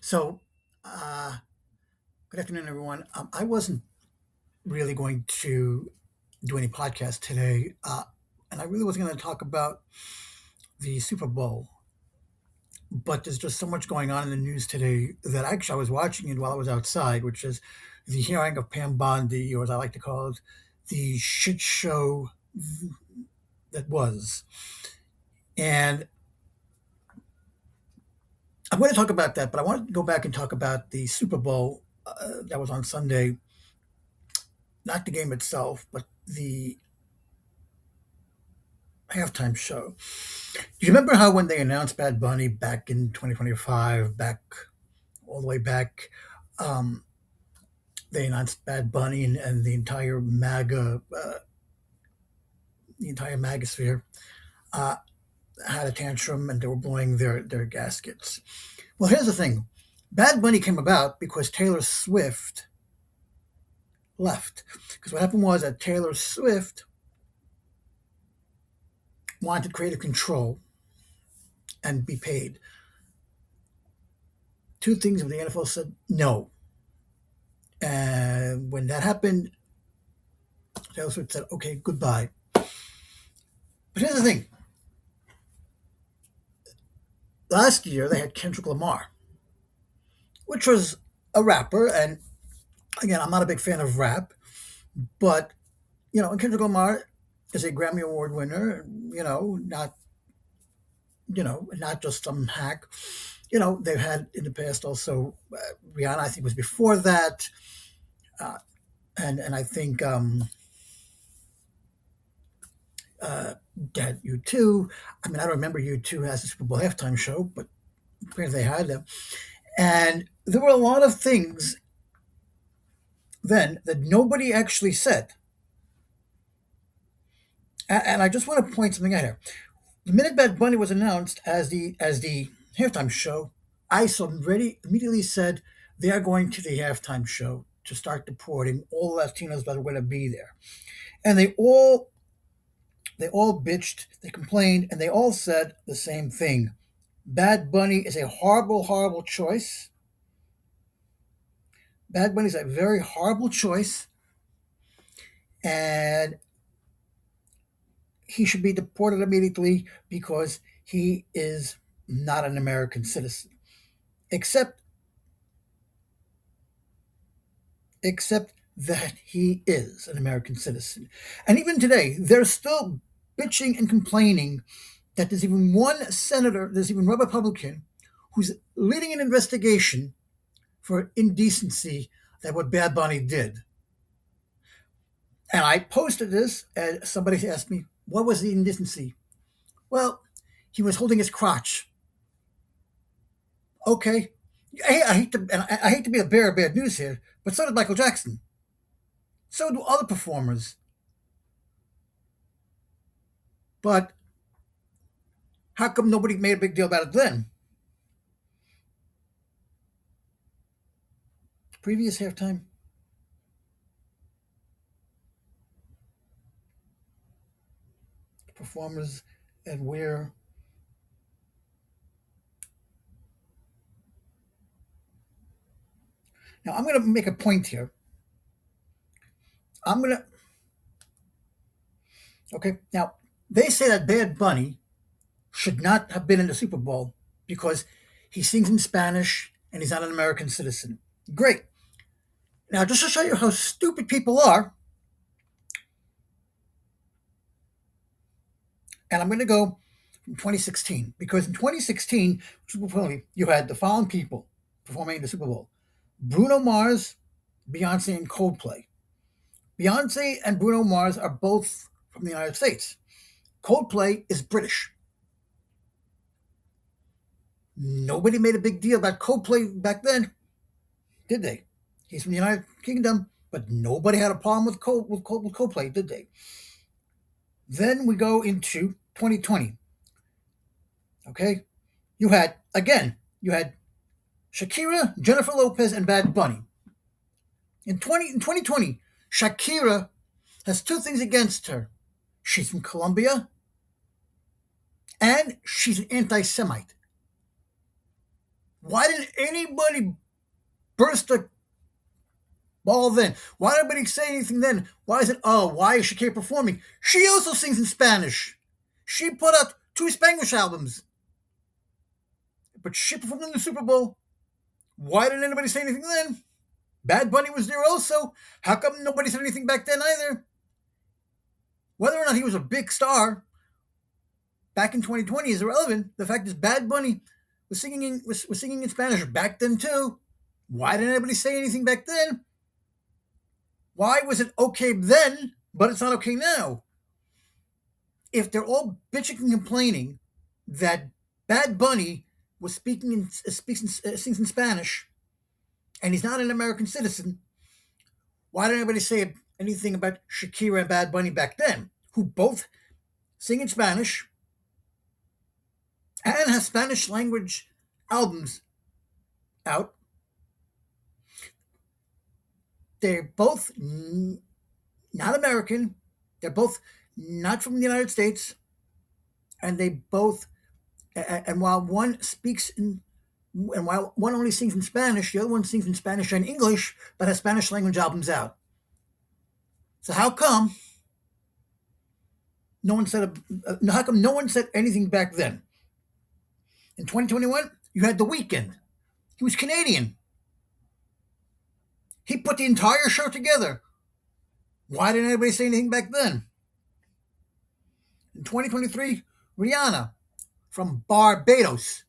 So, uh, good afternoon, everyone. I wasn't really going to do any podcast today, and I really wasn't going to talk about the Super Bowl. But there's just so much going on in the news today that actually I was watching it while I was outside, which is the hearing of Pam Bondi, or as I like to call it, the shit show that was. And I'm going to talk about that, but I want to go back and talk about the Super Bowl that was on Sunday. Not the game itself, but the halftime show. Do you remember how when they announced Bad Bunny back in 2025, back all the way back, um, they announced Bad Bunny and the entire MAGA sphere uh, had a tantrum and they were blowing their gaskets. Well, here's the thing: Bad Bunny came about because Taylor Swift left. Because what happened was that Taylor Swift wanted creative control and be paid. Two things, and the NFL said no. And when that happened, Taylor Swift said, okay, goodbye. But here's the thing. Last year, they had Kendrick Lamar, which was a rapper. And again, I'm not a big fan of rap, but, and Kendrick Lamar is a Grammy Award winner, not just some hack. They've had in the past also Rihanna, I think was before that. Uh, and I think that U2. I mean, I don't remember U2 as a Super Bowl halftime show, but apparently they had them. And there were a lot of things then that nobody actually said. And I just want to point something out here. The minute Bad Bunny was announced as the halftime show, I already immediately said they are going to the halftime show to start deporting all the Latinos that are going to be there. And they all bitched, they complained, and they all said the same thing. Bad Bunny is a horrible, horrible choice. Bad Bunny is a very horrible choice, and he should be deported immediately because he is not an American citizen. Except except that he is an American citizen. And even today, they're still bitching and complaining that there's even one senator, there's even one Republican who's leading an investigation for indecency that what Bad Bunny did. And I posted this, and somebody asked me, what was the indecency? Well, he was holding his crotch. Okay. I hate to be the bearer of bad news here, but so did Michael Jackson. So do other performers. But how come nobody made a big deal about it then? Previous halftime performers and where now I'm going to make a point here. I'm going to okay. Now they say that Bad Bunny should not have been in the Super Bowl because he sings in Spanish and he's not an American citizen. Great. Now, just to show you how stupid people are, and I'm going to go from 2016 because in 2016, you had the following people performing in the Super Bowl: Bruno Mars, Beyonce, and Coldplay. Beyonce and Bruno Mars are both from the United States. Coldplay is British. Nobody made a big deal about Coldplay back then, did they? He's from the United Kingdom, but nobody had a problem with Coldplay, did they? Then we go into 2020. Okay, you had Shakira, Jennifer Lopez, and Bad Bunny. In 2020, Shakira has two things against her. She's from Colombia, and she's an anti-Semite. Why didn't anybody burst a ball then? Why did anybody say anything then? Why is it, oh, why is Shakira performing? She also sings in Spanish. She put out 2 Spanglish albums, but she performed in the Super Bowl. Why didn't anybody say anything then? Bad Bunny was there also. How come nobody said anything back then either? Whether or not he was a big star back in 2020 is irrelevant. The fact is, Bad Bunny was singing in Spanish back then too. Why didn't anybody say anything back then? Why was it okay then, but it's not okay now? If they're all bitching and complaining that Bad Bunny was sings in Spanish, and he's not an American citizen, why didn't anybody say anything about Shakira and Bad Bunny back then, who both sing in Spanish and have Spanish language albums out? They're both not American. They're both not from the United States, and they both. And while one speaks in, and while one only sings in Spanish, the other one sings in Spanish and English, but has Spanish language albums out. So how come no one said? How come no one said anything back then? In 2021, you had The Weeknd. He was Canadian. He put the entire show together. Why didn't anybody say anything back then? In 2023, Rihanna from Barbados.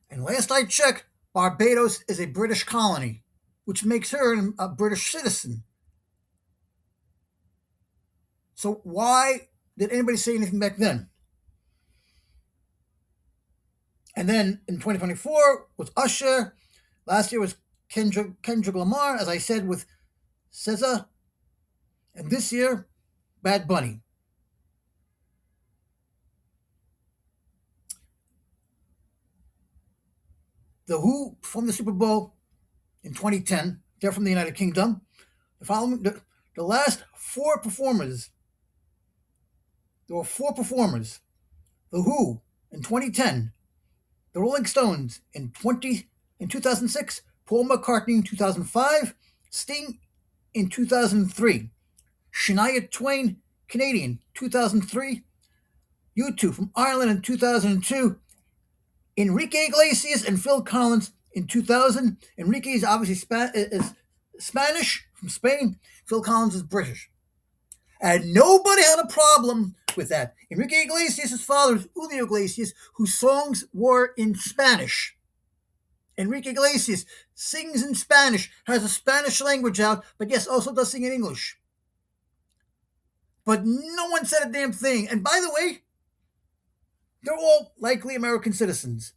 And last I checked, Barbados is a British colony, which makes her a British citizen. So why did anybody say anything back then? And then in 2024 was Usher. Last year was Kendrick Lamar, as I said, with SZA. And this year, Bad Bunny. The Who performed the Super Bowl in 2010. They're from the United Kingdom. The last 4 performers, there were 4 performers. The Who in 2010, the Rolling Stones in 2006, Paul McCartney in 2005, Sting in 2003, Shania Twain, Canadian, 2003, U2 from Ireland in 2002, Enrique Iglesias and Phil Collins in 2000. Enrique is obviously is Spanish from Spain. Phil Collins is British. And nobody had a problem with that. Enrique Iglesias' father is Julio Iglesias, whose songs were in Spanish. Enrique Iglesias sings in Spanish, has a Spanish language out, but yes, also does sing in English. But no one said a damn thing. And by the way, they're all likely American citizens.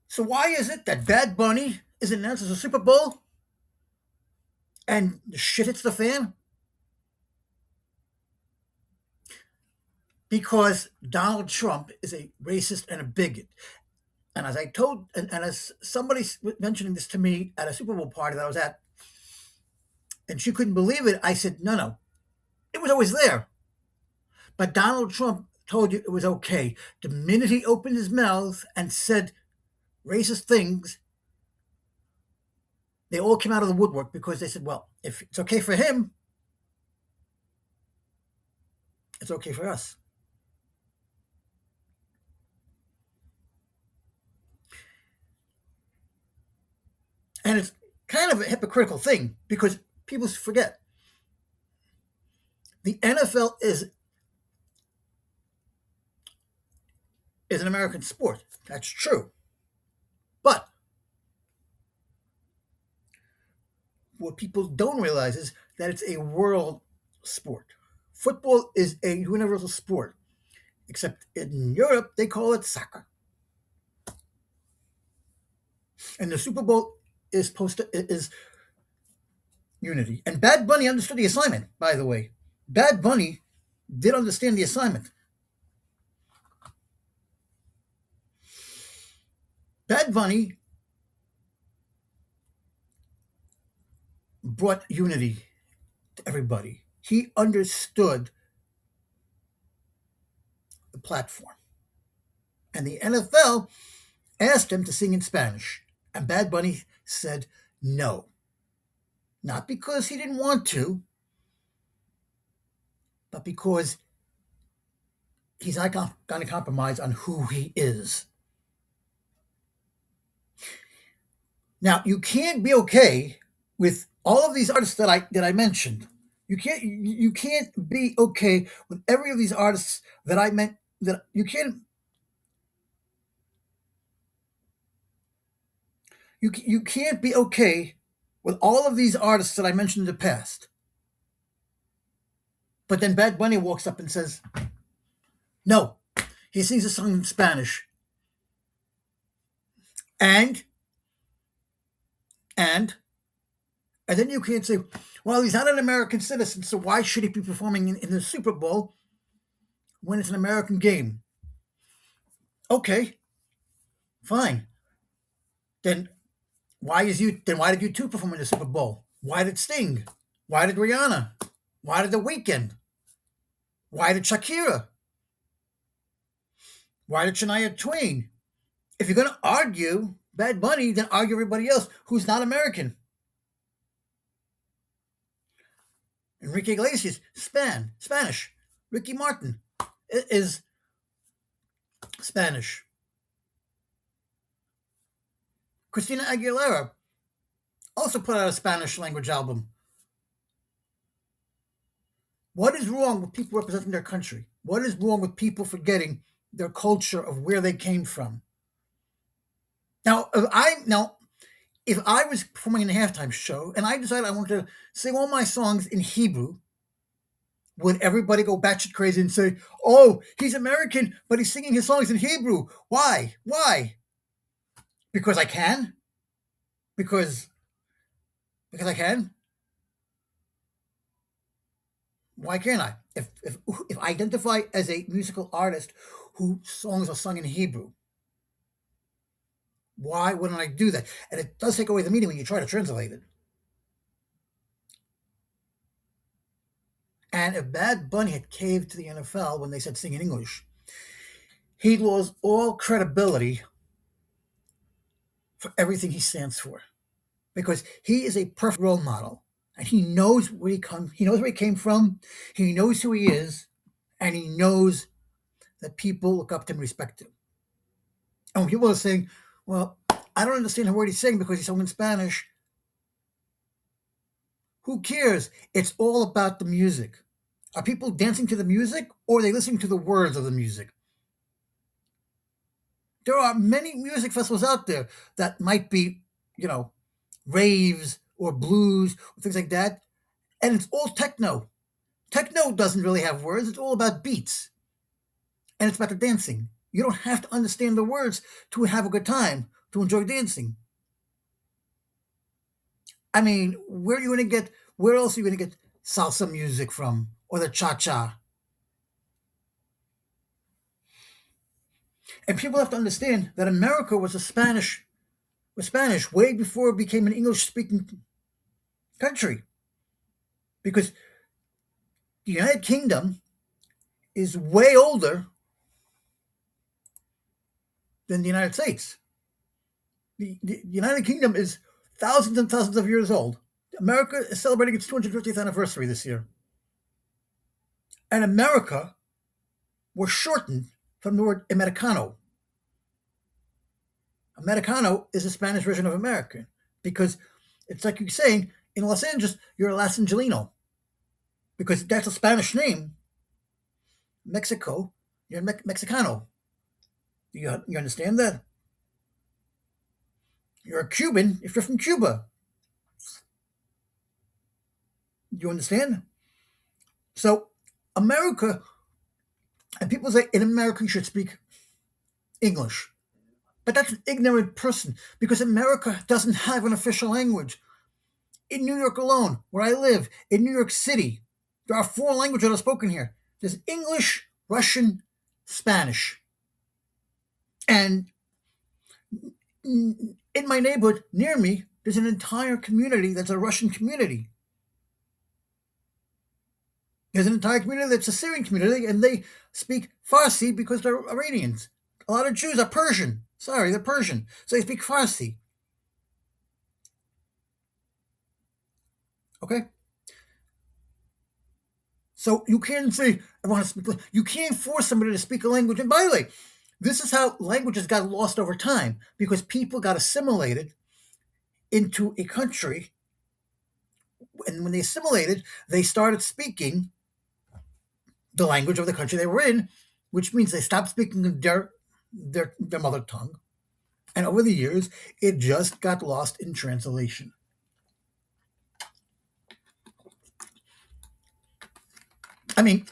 So why is it that Bad Bunny is announced as a Super Bowl and the shit hits the fan? Because Donald Trump is a racist and a bigot. And as I told, and as somebody mentioning this to me at a Super Bowl party that I was at, and she couldn't believe it, I said, no, it was always there. But Donald Trump told you it was okay. The minute he opened his mouth and said racist things, they all came out of the woodwork because they said, well, if it's okay for him, it's okay for us. And it's kind of a hypocritical thing because people forget the NFL is an American sport. That's true. But what people don't realize is that it's a world sport. Football is a universal sport, except in Europe they call it soccer. And the Super Bowl is unity. And Bad Bunny understood the assignment, by the way. Bad Bunny did understand the assignment. Bad Bunny brought unity to everybody. He understood the platform. And the NFL asked him to sing in Spanish. And Bad Bunny said no. Not because he didn't want to, but because he's not going to compromise on who he is. Now, you can't be okay with all of these artists that I mentioned. You can't be okay with every of these artists that I meant that you can't be okay with all of these artists that I mentioned in the past. But then Bad Bunny walks up and says, "No." He sings a song in Spanish, and and and then you can't say, "Well, he's not an American citizen, so why should he be performing in the Super Bowl when it's an American game?" Okay, fine. Then why did you two perform in the Super Bowl? Why did Sting? Why did Rihanna? Why did The Weeknd? Why did Shakira? Why did Shania Twain? If you're gonna argue Bad Bunny, then argue everybody else who's not American. Enrique Iglesias, Spanish. Ricky Martin is Spanish. Christina Aguilera also put out a Spanish language album. What is wrong with people representing their country? What is wrong with people forgetting their culture of where they came from? Now, if I was performing in a halftime show and I decided I wanted to sing all my songs in Hebrew, would everybody go batshit crazy and say, "Oh, he's American, but he's singing his songs in Hebrew? Why? Why? Because I can? Because I can? Why can't I? If I identify as a musical artist whose songs are sung in Hebrew, why wouldn't I do that? And it does take away the meaning when you try to translate it. And if Bad Bunny had caved to the NFL when they said sing in English, he lost all credibility for everything he stands for, because he is a perfect role model, and he knows he knows where he came from, he knows who he is, and he knows that people look up to him and respect him. And when people are saying, "Well, I don't understand a word he's saying because he's sung in Spanish," who cares? It's all about the music. Are people dancing to the music, or are they listening to the words of the music? There are many music festivals out there that might be, you know, raves or blues or things like that, and it's all techno. Techno doesn't really have words, it's all about beats, and it's about the dancing. You don't have to understand the words to have a good time, to enjoy dancing. I mean, where else are you going to get salsa music from, or the cha-cha? And people have to understand that America was Spanish way before it became an English-speaking country, because the United Kingdom is way older than the United States. The United Kingdom is thousands and thousands of years old. America is celebrating its 250th anniversary this year. And America was shortened from the word Americano. Americano is a Spanish version of American, because it's like you're saying in Los Angeles, you're a Los Angelino, because that's a Spanish name. Mexico, you're Mexicano. You understand that? You're a Cuban if you're from Cuba. You understand? So, America, and people say in America you should speak English. But that's an ignorant person, because America doesn't have an official language. In New York alone, where I live, in New York City, there are four languages that are spoken here. There's English, Russian, Spanish. And in my neighborhood near me, there's an entire community that's a Russian community. There's an entire community that's a Syrian community, and they speak Farsi because they're Iranians. A lot of Jews are Persian. Sorry, they're Persian. So they speak Farsi. Okay? So you can't say, I want to speak. You can't force somebody to speak a language. And by the way, this is how languages got lost over time because people got assimilated into a country. And when they assimilated, they started speaking the language of the country they were in, which means they stopped speaking their mother tongue. And over the years, it just got lost in translation. I mean,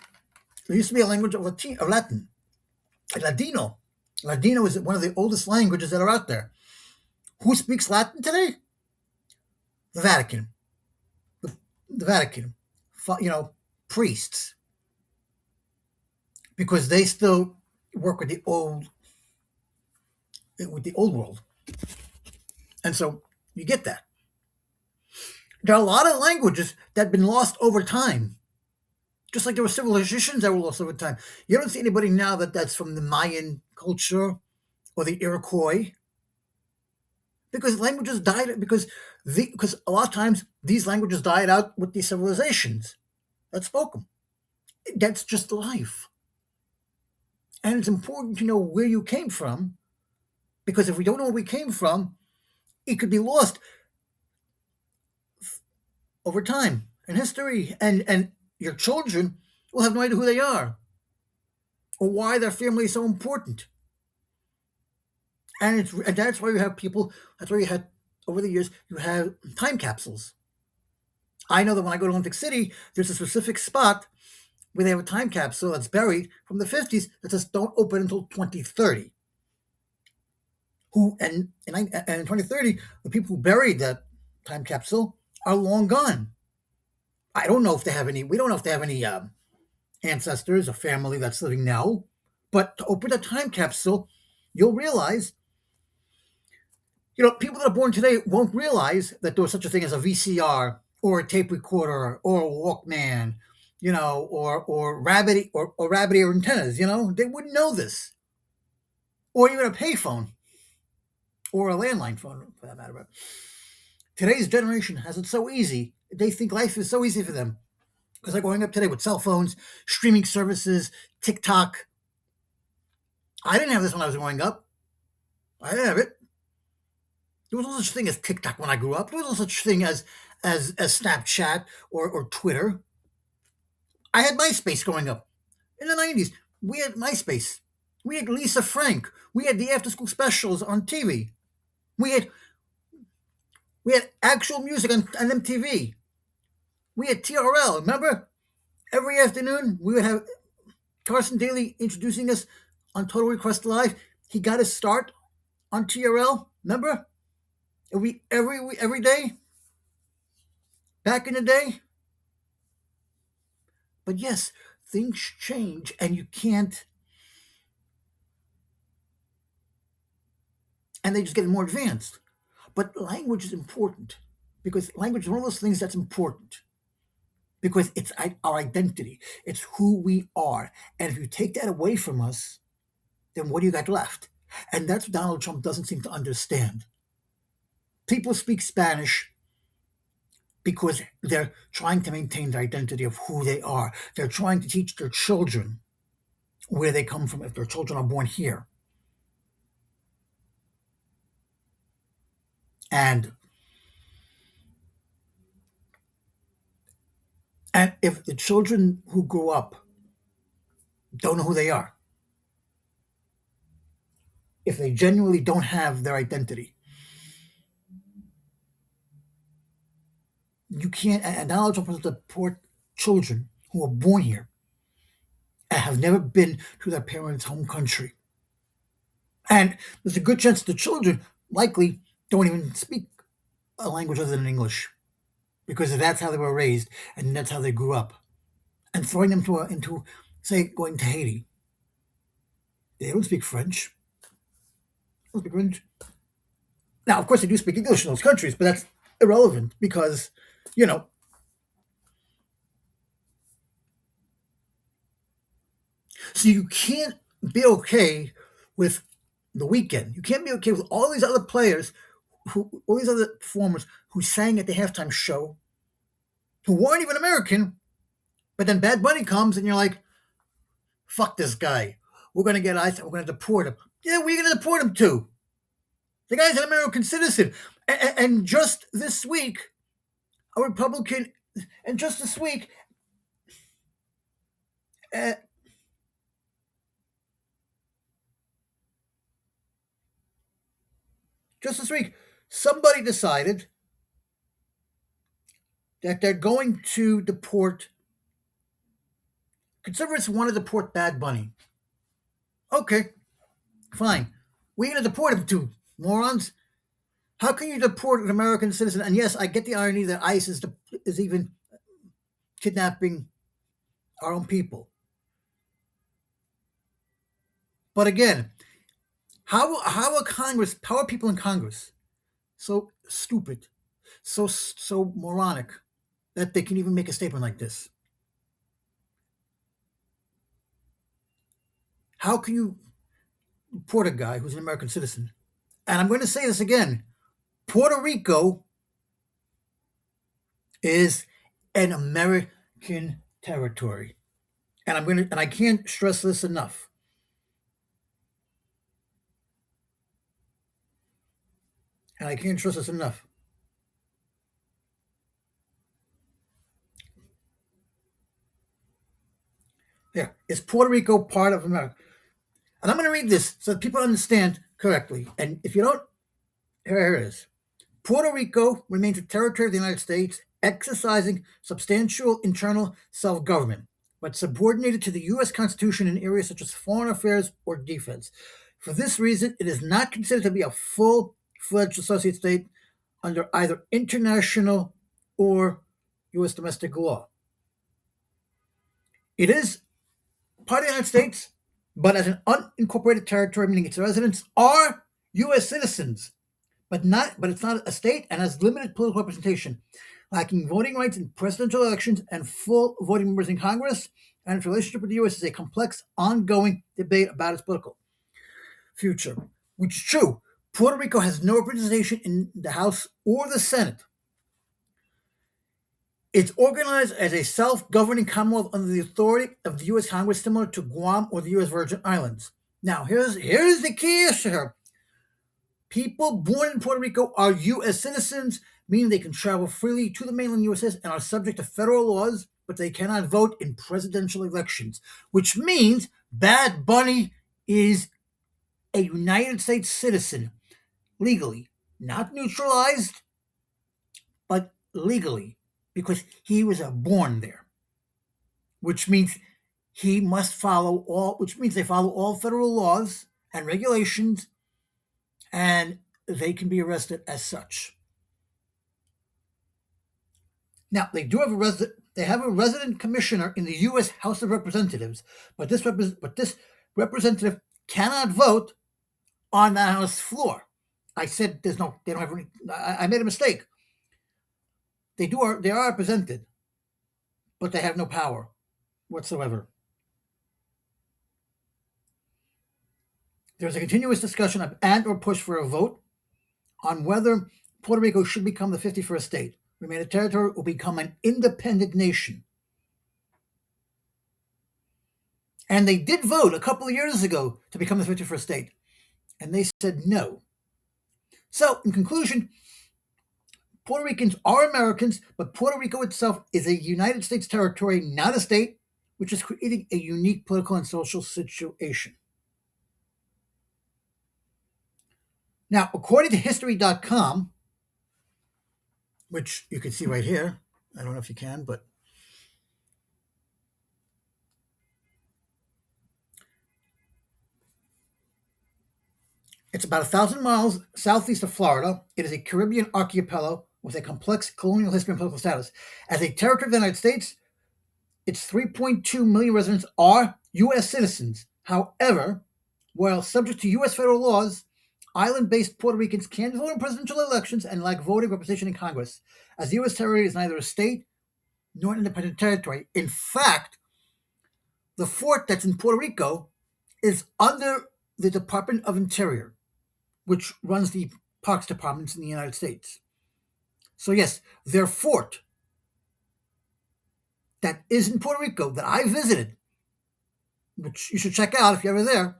there used to be a language of Latin, Ladino. Ladino is one of the oldest languages that are out there. Who speaks Latin today? The Vatican. The Vatican. Priests, because they still work with the old world, and so you get that. There are a lot of languages that have been lost over time, just like there were civilizations that were lost over time. You don't see anybody now that's from the Mayan culture or the Iroquois, because languages died because a lot of times these languages died out with these civilizations that spoke them. That's just life. And it's important to know where you came from, because if we don't know where we came from, it could be lost over time in history. And your children will have no idea who they are or why their family is so important. And that's why you have people, that's why you had, over the years, you have time capsules. I know that when I go to Olympic City, there's a specific spot where they have a time capsule that's buried from the 50s that says don't open until 2030. And in 2030, the people who buried that time capsule are long gone. I don't know if they have any, we don't know if they have any ancestors or family that's living now, but to open a time capsule, you'll realize, people that are born today won't realize that there was such a thing as a VCR or a tape recorder or a Walkman, or rabbit ear antennas. They wouldn't know this, or even a payphone or a landline phone for that matter. But today's generation has it so easy; they think life is so easy for them because they're growing up today with cell phones, streaming services, TikTok. I didn't have this when I was growing up. I didn't have it. There was no such thing as TikTok when I grew up. There was no such thing as Snapchat or Twitter. I had MySpace growing up. In the 90s, we had MySpace. We had Lisa Frank. We had the after school specials on TV. We had actual music on MTV. We had TRL. Remember? Every afternoon, we would have Carson Daly introducing us on Total Request Live. He got his start on TRL. Remember? Every day, back in the day. But yes, things change, and you can't, and they just get more advanced. But language is important because language is one of those things that's important because it's our identity. It's who we are. And if you take that away from us, then what do you got left? And that's what Donald Trump doesn't seem to understand. People speak Spanish because they're trying to maintain their identity of who they are. They're trying to teach their children where they come from if their children are born here. And if the children who grow up don't know who they are, if they genuinely don't have their identity, you can't. And Donald Trump wants to support children who are born here and have never been to their parents' home country. And there's a good chance the children likely don't even speak a language other than English because that's how they were raised and that's how they grew up. And throwing them into, say, going to Haiti, they don't speak French. They don't speak French. Now, of course, they do speak English in those countries, but that's irrelevant because, you know, so you can't be okay with the weekend. You can't be okay with all these other players, all these other performers who sang at the halftime show, who weren't even American. But then Bad Bunny comes, and you're like, "Fuck this guy. We're gonna get ICE. We're gonna deport him." Yeah, where are you gonna deport him to? The guy's an American citizen. And just this week, a Republican, and just this week, uh, just this week, somebody decided that they're going to deport. Conservatives want to deport Bad Bunny. Okay, fine. We're going to deport him to, morons. How can you deport an American citizen? And yes, I get the irony that ICE is even kidnapping our own people. But again, how are people in Congress so stupid, so moronic that they can even make a statement like this? How can you deport a guy who's an American citizen? And I'm going to say this again: Puerto Rico is an American territory, and I can't stress this enough. And I can't stress this enough. Yeah, is Puerto Rico part of America? And I'm going to read this so that people understand correctly. And if you don't, here it is. Puerto Rico remains a territory of the United States, exercising substantial internal self government, but subordinated to the U.S. Constitution in areas such as foreign affairs or defense. For this reason, it is not considered to be a full fledged associate state under either international or U.S. domestic law. It is part of the United States, but as an unincorporated territory, meaning its residents are U.S. citizens, but it's not a state and has limited political representation, lacking voting rights in presidential elections and full voting members in Congress, and its relationship with the U.S. is a complex, ongoing debate about its political future, which is true. Puerto Rico has no representation in the House or the Senate. It's organized as a self-governing commonwealth under the authority of the U.S. Congress, similar to Guam or the U.S. Virgin Islands. Now, here's the key issue here. People born in Puerto Rico are U.S. citizens, meaning they can travel freely to the mainland U.S. and are subject to federal laws, but they cannot vote in presidential elections, which means Bad Bunny is a United States citizen legally, not neutralized, but legally, because he was born there, which means they follow all federal laws and regulations, and they can be arrested as such. Now, they have a resident commissioner in the U.S. House of Representatives, but this representative cannot vote on the House floor. I said they don't have any. I made a mistake. They are represented, but they have no power whatsoever. There's a continuous discussion of or push for a vote on whether Puerto Rico should become the 51st state, remain a territory, or become an independent nation. And they did vote a couple of years ago to become the 51st state, and they said no. So, in conclusion, Puerto Ricans are Americans, but Puerto Rico itself is a United States territory, not a state, which is creating a unique political and social situation. Now, according to History.com, which you can see right here, I don't know if you can, but it's about 1,000 miles southeast of Florida. It is a Caribbean archipelago with a complex colonial history and political status. As a territory of the United States, its 3.2 million residents are U.S. citizens. However, while subject to U.S. federal laws, island-based Puerto Ricans can vote in presidential elections and lack voting representation in Congress, as the U.S. territory is neither a state nor an independent territory. In fact, the fort that's in Puerto Rico is under the Department of Interior, which runs the parks departments in the United States. So, yes, their fort that is in Puerto Rico that I visited, which you should check out if you're ever there,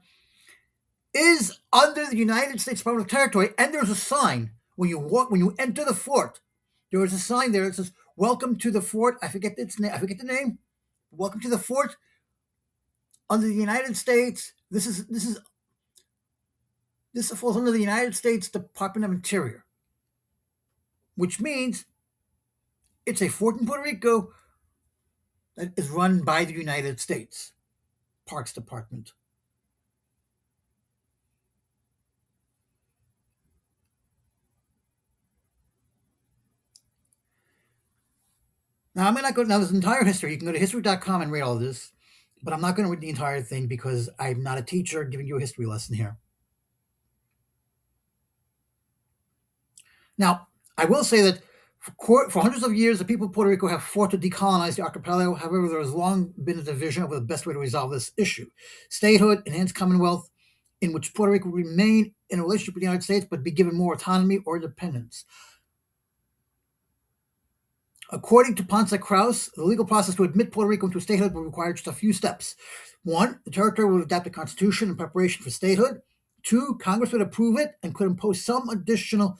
is under the United States Department of Territory. And there's a sign when you enter the fort. There is a sign there that says, "Welcome to the fort." I forget its name. I forget the name. Welcome to the fort under the United States. This falls under the United States Department of Interior, which means it's a fort in Puerto Rico that is run by the United States Parks Department. Now, I'm not going now. This entire history. You can go to history.com and read all this, but I'm not going to read the entire thing because I'm not a teacher giving you a history lesson here. Now, I will say that for hundreds of years, the people of Puerto Rico have fought to decolonize the archipelago. However, there has long been a division over the best way to resolve this issue. Statehood, enhanced Commonwealth, in which Puerto Rico would remain in a relationship with the United States but be given more autonomy or independence. According to Ponce Krauss, the legal process to admit Puerto Rico into statehood would require just a few steps. One, the territory would adopt a constitution in preparation for statehood. Two, Congress would approve it and could impose some additional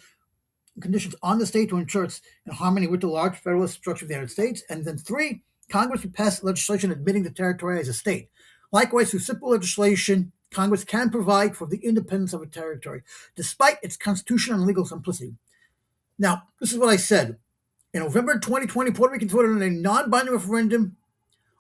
conditions on the state to ensure it's in harmony with the large federalist structure of the United States. And then three, Congress would pass legislation admitting the territory as a state. Likewise, through simple legislation, Congress can provide for the independence of a territory, despite its constitutional and legal simplicity. Now, this is what I said. In November 2020, Puerto Ricans voted in a non-binding referendum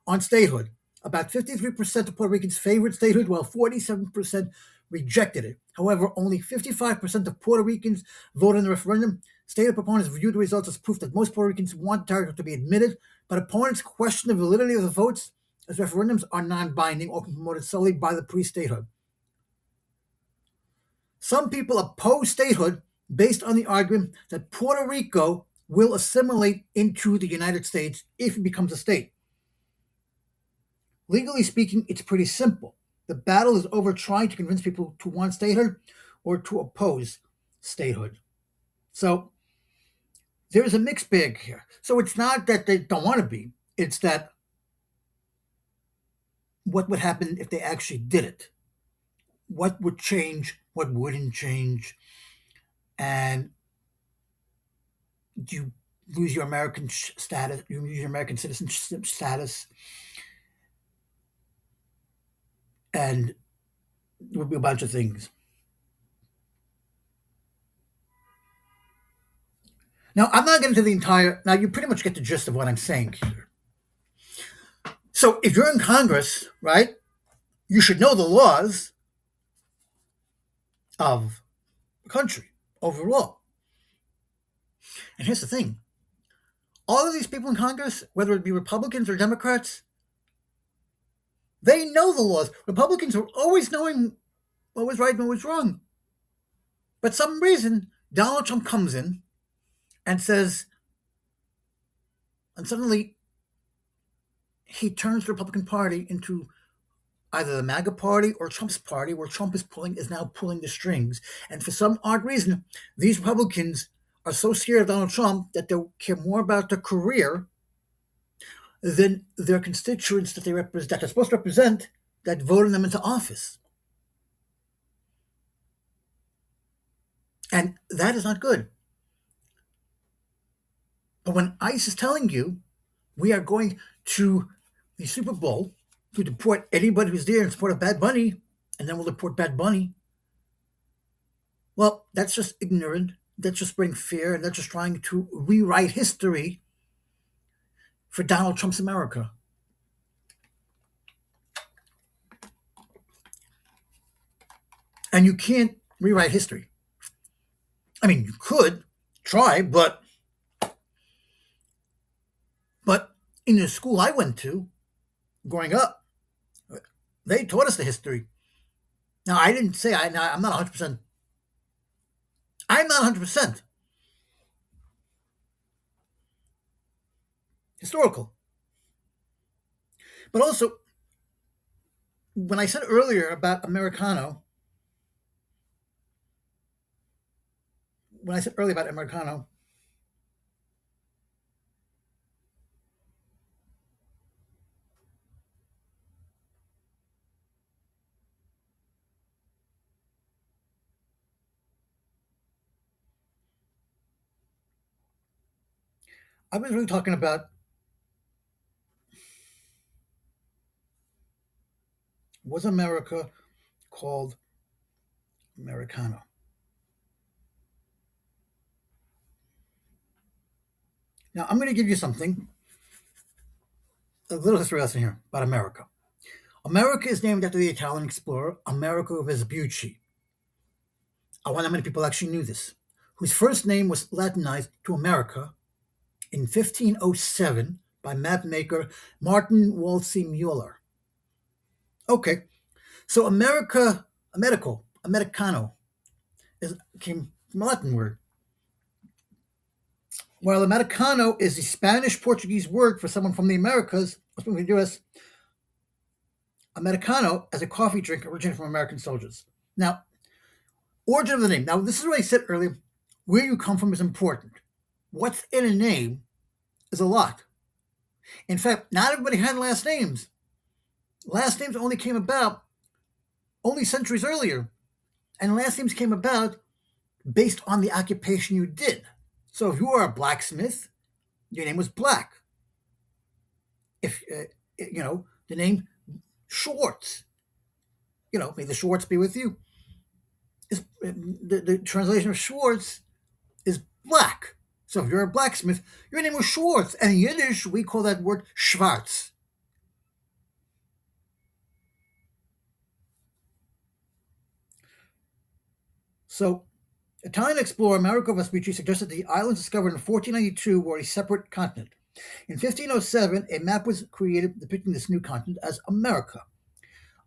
on statehood. About 53% of Puerto Ricans favored statehood, while 47% rejected it. However, only 55% of Puerto Ricans voted in the referendum. Statehood proponents viewed the results as proof that most Puerto Ricans want the territory to be admitted, but opponents question the validity of the votes, as referendums are non-binding or promoted solely by the pre-statehood. Some people oppose statehood based on the argument that Puerto Rico will assimilate into the United States if it becomes a state. Legally speaking, it's pretty simple. The battle is over trying to convince people to want statehood or to oppose statehood. So there's a mixed bag here. So it's not that they don't want to be, it's that what would happen if they actually did it? What would change? What wouldn't change? And do you lose your American status? You lose your American citizenship status, and it would be a bunch of things. Now, I'm not getting to the entire. Now, you pretty much get the gist of what I'm saying here. So, if you're in Congress, right, you should know the laws of the country overall. And here's the thing: all of these people in Congress, whether it be Republicans or Democrats, they know the laws. Republicans are always knowing what was right and what was wrong. But some reason, Donald Trump comes in and says, and suddenly he turns the Republican Party into either the MAGA party or Trump's party, where Trump is now pulling the strings. And for some odd reason, these Republicans are so scared of Donald Trump that they care more about their career than their constituents that that they're supposed to represent, that voted them into office. And that is not good. But when ICE is telling you we are going to the Super Bowl to deport anybody who's there in support of Bad Bunny, and then we'll deport Bad Bunny, well, that's just ignorant. That's just spreading fear, and that's just trying to rewrite history for Donald Trump's America. And you can't rewrite history. I mean, you could try, but in the school I went to growing up, they taught us the history. Now, I didn't say I'm not 100%. I'm not 100% historical. But also, when I said earlier about Americano, when I said earlier about Americano, I was really talking about was America called Americano. Now, I'm going to give you something, a little history lesson here about America. America is named after the Italian explorer Amerigo Vespucci. I wonder how many people actually knew this, whose first name was Latinized to America in 1507 by mapmaker Martin Wolsey Mueller. Okay, so Americano, came from a Latin word. While Americano is the Spanish Portuguese word for someone from the Americas, from the US, Americano as a coffee drink originated from American soldiers. Now, origin of the name. Now, this is what I said earlier. Where you come from is important. What's in a name is a lot. In fact, not everybody had last names. Last names only came about only centuries earlier. And last names came about based on the occupation you did. So if you were a blacksmith, your name was Black. If, the name Schwartz, may the Schwartz be with you, is the translation of Schwartz is black. So if you're a blacksmith, your name was Schwartz. And in Yiddish, we call that word Schwarz. So Italian explorer Amerigo Vespucci suggested the islands discovered in 1492 were a separate continent. In 1507, a map was created depicting this new continent as America.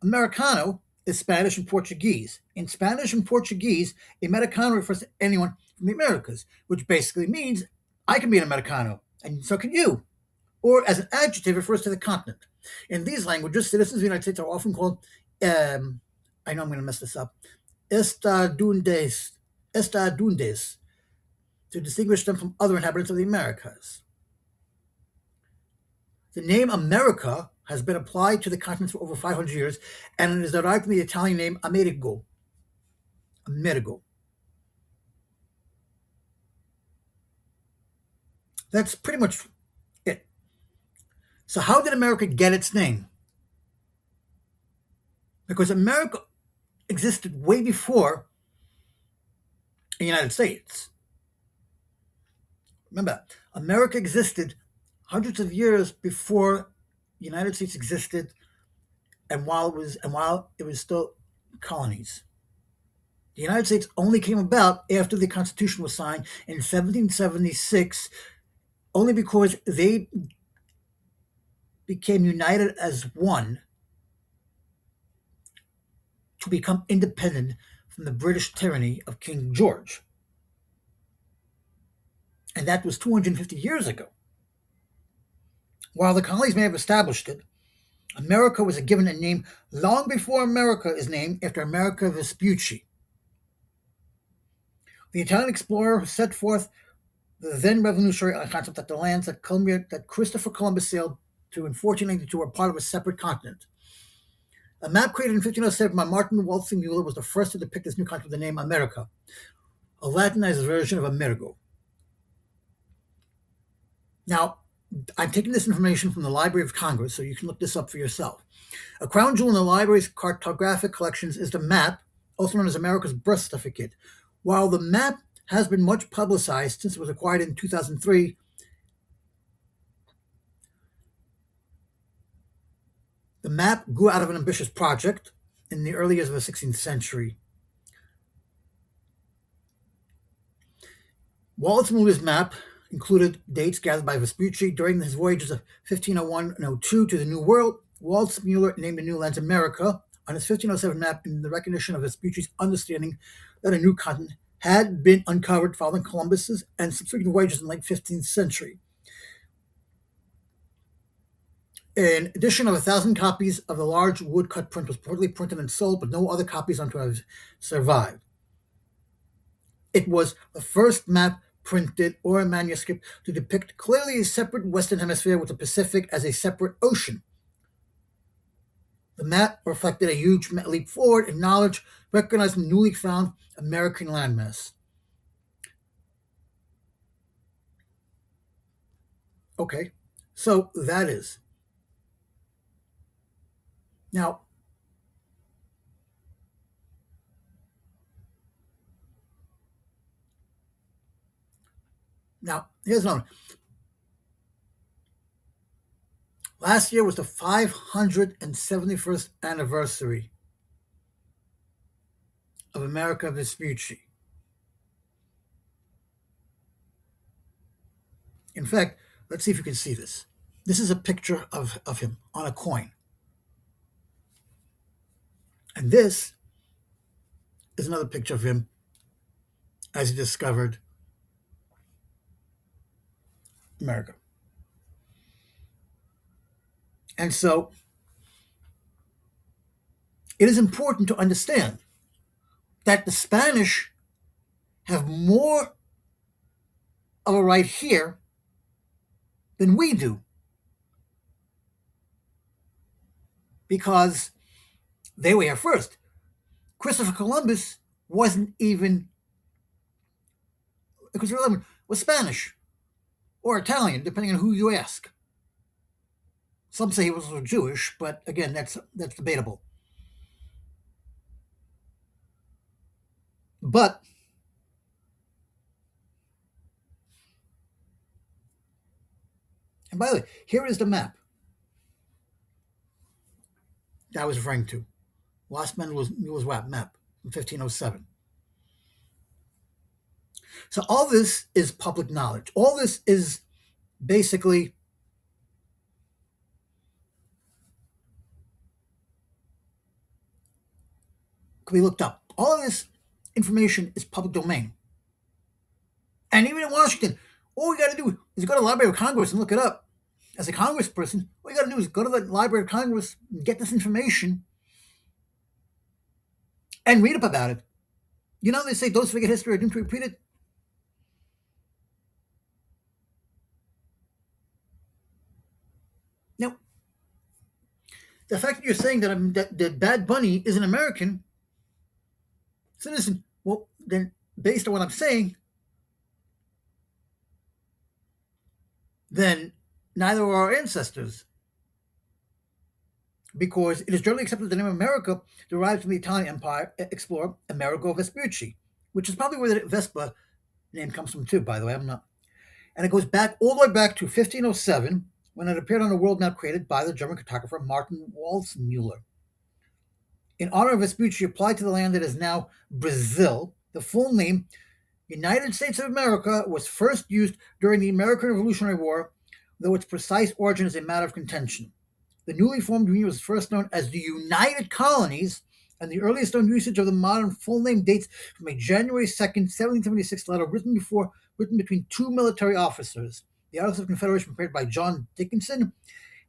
Americano is Spanish and Portuguese. In Spanish and Portuguese, Americano refers to anyone from the Americas, which basically means I can be an Americano, and so can you. Or as an adjective, refers to the continent. In these languages, citizens of the United States are often called, I know I'm going to mess this up, Estadundes, to distinguish them from other inhabitants of the Americas. The name America has been applied to the continent for over 500 years, and it is derived from the Italian name Amerigo. Amerigo. That's pretty much it. So how did America get its name? Because America existed way before the United States. Remember, America existed hundreds of years before the United States existed, and while it was still colonies. The United States only came about after the Constitution was signed in 1776, only because they became united as one to become independent from the British tyranny of King George. And that was 250 years ago. While the colonies may have established it, America was given a name long before America is named after Amerigo Vespucci. The Italian explorer set forth the then revolutionary concept that the lands that Christopher Columbus sailed to in 1492 were part of a separate continent. A map created in 1507 by Martin Wolsey Mueller was the first to depict this new continent with the name America, a Latinized version of Amerigo. Now, I'm taking this information from the Library of Congress, so you can look this up for yourself. A crown jewel in the library's cartographic collections is the map, also known as America's birth certificate. While the map has been much publicized since it was acquired in 2003, the map grew out of an ambitious project in the early years of the 16th century. Wallace Muller's map included dates gathered by Vespucci during his voyages of 1501 and 02 to the New World. Wallace Muller named the new lands America on his 1507 map in the recognition of Vespucci's understanding that a new continent had been uncovered following Columbus's and subsequent voyages in the late 15th century. An edition of 1,000 copies of the large woodcut print was reportedly printed and sold, but no other copies are to have survived. It was the first map printed or a manuscript to depict clearly a separate Western Hemisphere with the Pacific as a separate ocean. The map reflected a huge leap forward in knowledge, recognizing the newly found American landmass. Okay, so that is. Now, here's another. Last year was the 571st anniversary of America Vespucci. In fact, let's see if you can see this. This is a picture of him on a coin. And this is another picture of him as he discovered America. And so it is important to understand that the Spanish have more of a right here than we do, because they were here first. Christopher Columbus wasn't even, Christopher Columbus was Spanish or Italian, depending on who you ask. Some say he was Jewish, but again, that's debatable. But and by the way, here is the map that I was referring to. Lost Manuel's map from 1507. So all this is public knowledge. All this is basically can be looked up. All of this information is public domain. And even in Washington, all we got to do is go to the Library of Congress and look it up. As a congressperson, all you got to do is go to the Library of Congress and get this information and read up about it. You know, they say those who forget history are doomed to repeat it. Now, the fact that you're saying that Bad Bunny is an American citizen, well, then based on what I'm saying, then neither are our ancestors. Because it is generally accepted the name America derives from the Italian Empire explorer Amerigo Vespucci, which is probably where the Vespa name comes from too, by the way. I'm not. And it goes back all the way back to 1507, when it appeared on a world map created by the German cartographer Martin Waldseemüller. In honor of Vespucci applied to the land that is now Brazil, the full name, United States of America, was first used during the American Revolutionary War, though its precise origin is a matter of contention. The newly formed union was first known as the United Colonies, and the earliest known usage of the modern full name dates from a January 2nd, 1776 letter written between two military officers. The Articles of Confederation prepared by John Dickinson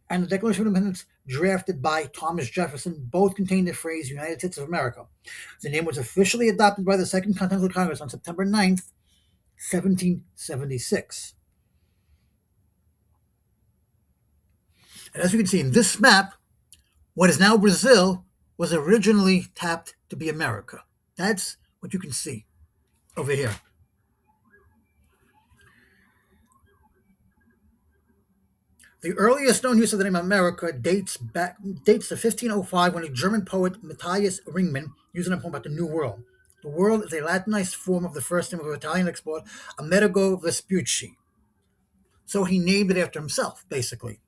and the Declaration of Independence drafted by Thomas Jefferson both contained the phrase United States of America. The name was officially adopted by the Second Continental Congress on September 9th, 1776. And as you can see in this map, what is now Brazil was originally tapped to be America. That's what you can see over here. The earliest known use of the name America dates to 1505 when a German poet, Matthias Ringman, used it in a poem about the New World. The world is a Latinized form of the first name of an Italian explorer, Amerigo Vespucci. So he named it after himself, basically.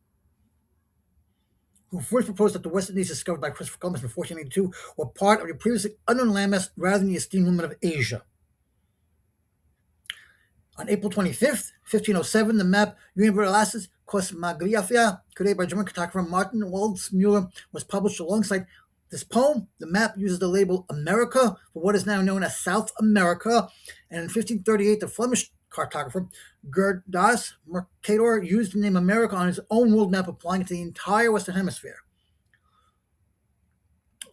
Who first proposed that the West Indies discovered by Christopher Columbus in 1482 were part of the previously unknown landmass rather than the esteemed limit of Asia. On April 25th, 1507, the map Universalis Cosmographia, created by German cartographer Martin Waldseemüller, was published alongside this poem. The map uses the label America for what is now known as South America, and in 1538, the Flemish cartographer Gerdas Mercator used the name America on his own world map, applying it to the entire Western Hemisphere.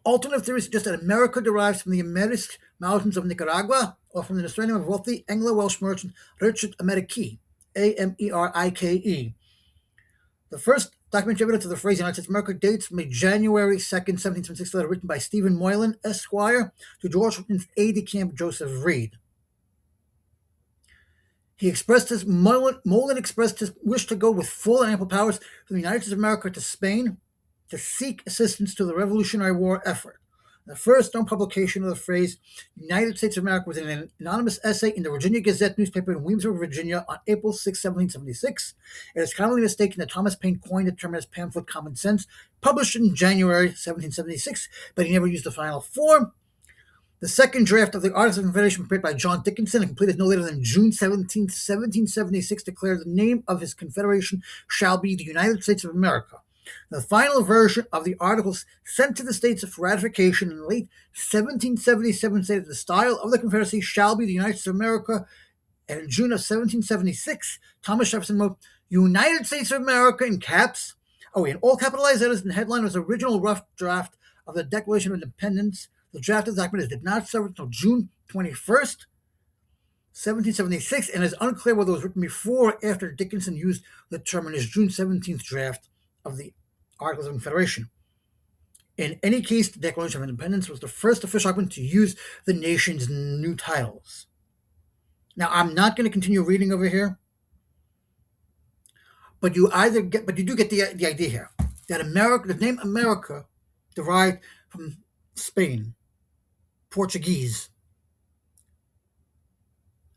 Alternative theories suggest that America derives from the Amerisk Mountains of Nicaragua or from the surname of wealthy Anglo-Welsh merchant Richard Amerike, Amerike. The first documentary evidence of the phrase United States of America dates from a January 2nd, 1776 letter written by Stephen Moylan, Esquire, to George Washington's aide-de-camp Joseph Reed. Moylan expressed his wish to go with full and ample powers from the United States of America to Spain to seek assistance to the Revolutionary War effort. The first known publication of the phrase United States of America was in an anonymous essay in the Virginia Gazette newspaper in Williamsburg, Virginia on April 6, 1776. It is commonly mistaken that Thomas Paine coined the term as pamphlet Common Sense, published in January 1776, but he never used the final form. The second draft of the Articles of Confederation, prepared by John Dickinson and completed no later than June 17, 1776, declared the name of his confederation shall be the United States of America. The final version of the Articles sent to the states for ratification in late 1777 stated the style of the Confederacy shall be the United States of America, and in June of 1776, Thomas Jefferson wrote United States of America in caps. In all capitalized letters, and the headline was the original rough draft of the Declaration of Independence. The draft of the document did not serve until June 21st, 1776, and it is unclear whether it was written before or after Dickinson used the term in his June 17th draft of the Articles of Confederation. In any case, the Declaration of Independence was the first official document to use the nation's new titles. Now, I'm not going to continue reading over here, but you do get the idea here that the name America derived from Spain, Portuguese,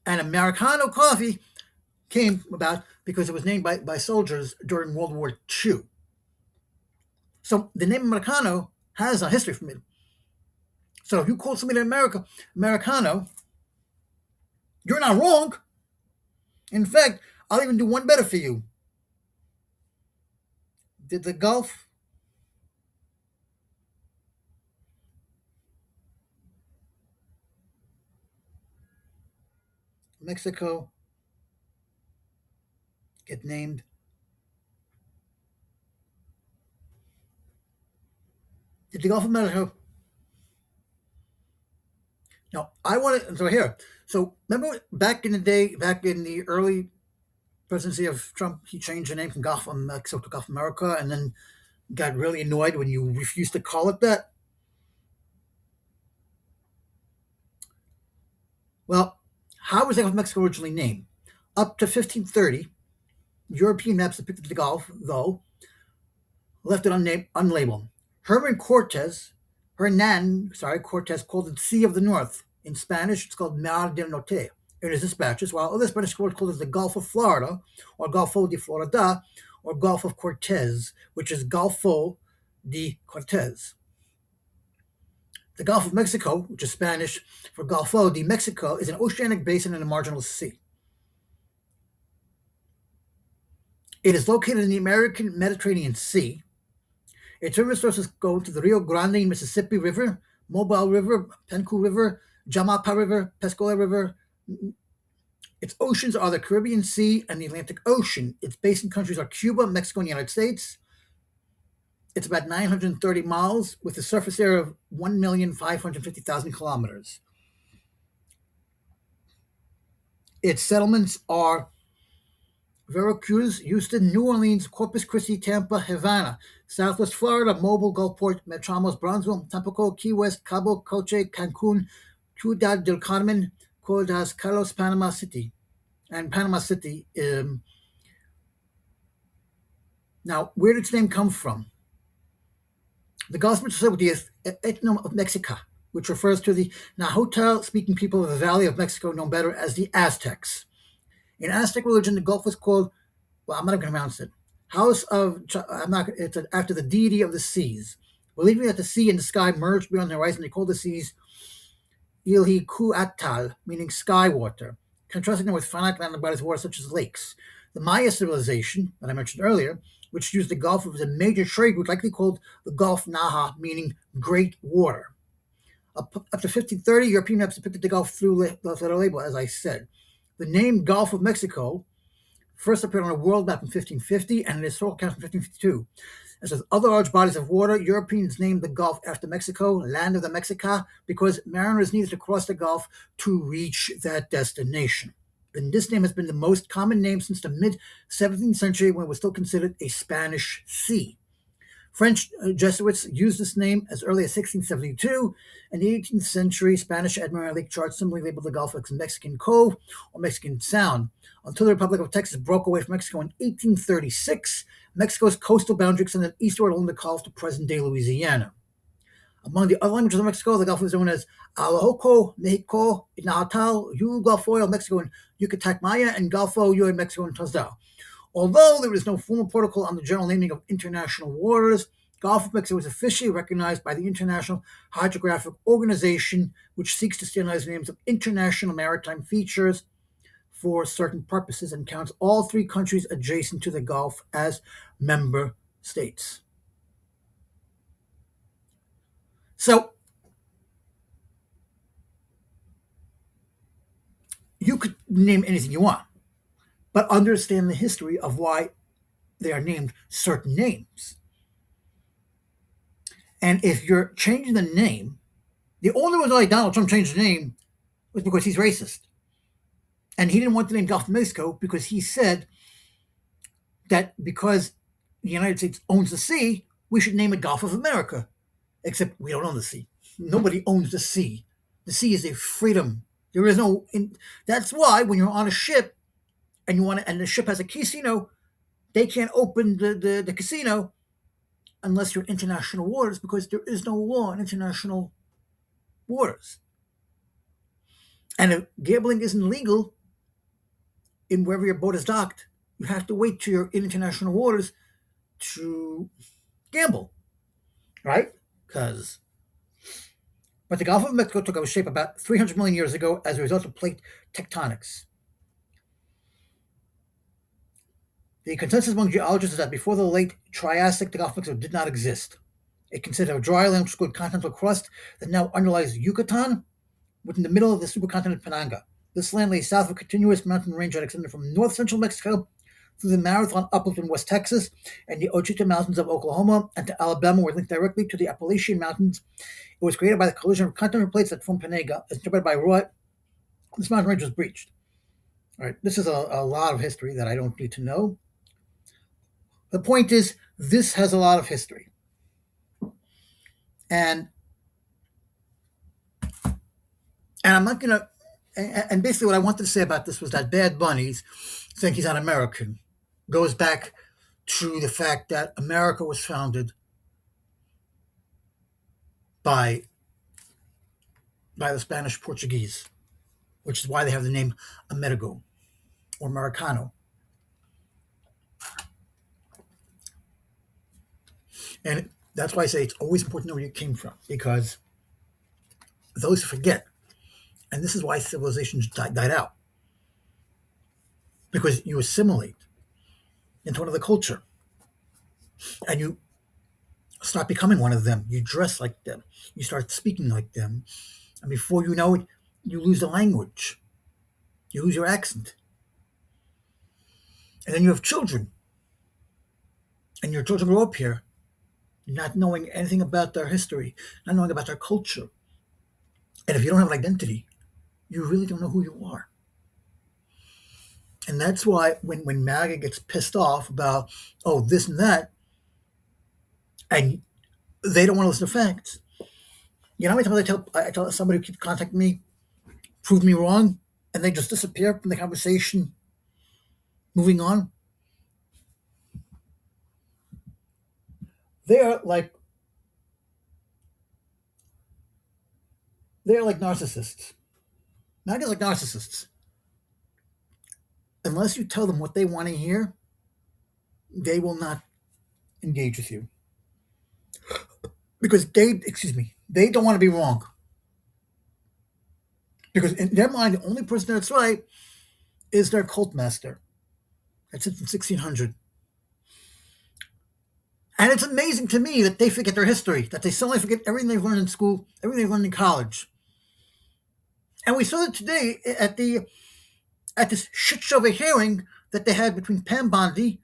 and Americano coffee came about because it was named by soldiers during World War II. So the name Americano has a history from it. So if you call somebody in America Americano, you're not wrong. In fact, I'll even do one better for you. Did the Gulf Mexico get named? Did the Gulf of Mexico? Now, I want to, so here. So remember back in the day, back in the early presidency of Trump, he changed the name from Gulf of Mexico to Gulf of America and then got really annoyed when you refused to call it that. Well, how was the Gulf of Mexico originally named? Up to 1530, European maps depicted the Gulf, though, left it unlabeled. Cortez called it Sea of the North. In Spanish, it's called Mar del Norte in his dispatches, while other Spanish scholars called it the Gulf of Florida, or Golfo de Florida, or Gulf of Cortez, which is Golfo de Cortez. The Gulf of Mexico, which is Spanish for Golfo de Mexico, is an oceanic basin in a marginal sea. It is located in the American Mediterranean Sea. Its river sources go to the Rio Grande Mississippi River, Mobile River, Penco River, Jamapa River, Pescola River. Its oceans are the Caribbean Sea and the Atlantic Ocean. Its basin countries are Cuba, Mexico, and the United States. It's about 930 miles with a surface area of 1,550,000 kilometers. Its settlements are Veracruz, Houston, New Orleans, Corpus Christi, Tampa, Havana, Southwest Florida, Mobile, Gulfport, Metramos, Bronzeville, Tampico, Key West, Cabo, Coche, Cancun, Ciudad del Carmen, Cordas, Carlos, Panama City. And Panama City. Now, where did its name come from? The Gulf is associated with the ethnon of Mexica, which refers to the Nahuatl-speaking people of the Valley of Mexico, known better as the Aztecs. In Aztec religion, the Gulf was called, I'm not going to pronounce it, it's after the deity of the seas. Believing that the sea and the sky merged beyond the horizon, they called the seas Ilhicuatal, meaning sky water, contrasting them with finite land bodies of water such as lakes. The Maya civilization, that I mentioned earlier, which used the Gulf as a major trade route, likely called the Gulf Naha, meaning great water. Up to 1530, European maps depicted the Gulf through the letter label, as I said. The name Gulf of Mexico first appeared on a world map in 1550 and an historical account in 1552. As with other large bodies of water, Europeans named the Gulf after Mexico, land of the Mexica, because mariners needed to cross the Gulf to reach that destination. And this name has been the most common name since the mid 17th century when it was still considered a Spanish sea. French Jesuits used this name as early as 1672. In the 18th century, Spanish Admiral Lake charts simply labeled the Gulf as Mexican Cove or Mexican Sound. Until the Republic of Texas broke away from Mexico in 1836, Mexico's coastal boundary extended eastward along the Gulf to present-day Louisiana. Among the other languages of Mexico, the Gulf is known as Alahoco, Mexico, Nahuatl, Yu-Golfoyo, Mexico, and Yucatec Maya, and Golfo, Yu, and Mexico, and Tozdal. Although there is no formal protocol on the general naming of international waters, Gulf of Mexico is officially recognized by the International Hydrographic Organization, which seeks to standardize names of international maritime features for certain purposes and counts all three countries adjacent to the Gulf as member states. So you could name anything you want, but understand the history of why they are named certain names. And if you're changing the name, the only reason why Donald Trump changed the name was because he's racist. And he didn't want the name Gulf of Mexico because he said that because the United States owns the sea, we should name it Gulf of America. Except we don't own the sea. Nobody owns the sea. The sea is a freedom. There is no. That's why when you're on a ship and and the ship has a casino, they can't open the casino unless you're in international waters because there is no law in international waters. And if gambling isn't legal in wherever your boat is docked, you have to wait till you're in international waters to gamble, right? But the Gulf of Mexico took over shape about 300 million years ago as a result of plate tectonics. The consensus among geologists is that before the late Triassic, the Gulf of Mexico did not exist. It consisted of dry land which good continental crust that now underlies Yucatan, within the middle of the supercontinent Pananga. This land lay south of a continuous mountain range that extended from north central Mexico through the Marathon uplift in West Texas and the Ochita Mountains of Oklahoma and to Alabama were linked directly to the Appalachian Mountains. It was created by the collision of continental plates that formed Panega. As interpreted by Roy, this mountain range was breached. All right, this is a lot of history that I don't need to know. The point is, this has a lot of history. And I'm not going to, and basically what I wanted to say about this was that Bad Bunny's saying he's not American goes back to the fact that America was founded by the Spanish Portuguese, which is why they have the name Amerigo or Americano. And that's why I say it's always important to know where you came from, because those who forget, and this is why civilizations died out, because you assimilate into another culture and you start becoming one of them. You dress like them. You start speaking like them. And before you know it, you lose the language. You lose your accent. And then you have children. And your children grow up here not knowing anything about their history, not knowing about their culture. And if you don't have an identity, you really don't know who you are. And that's why when MAGA gets pissed off about, oh, this and that, and they don't want to listen to facts. You know how many times I tell somebody who keeps contacting me, prove me wrong, and they just disappear from the conversation, moving on? They're like narcissists. MAGA's like narcissists. Unless you tell them what they want to hear, they will not engage with you. Because they don't want to be wrong. Because in their mind, the only person that's right is their cult master. That's it from 1600. And it's amazing to me that they forget their history, that they suddenly forget everything they've learned in school, everything they've learned in college. And we saw it today at this shit show of a hearing that they had between Pam Bondi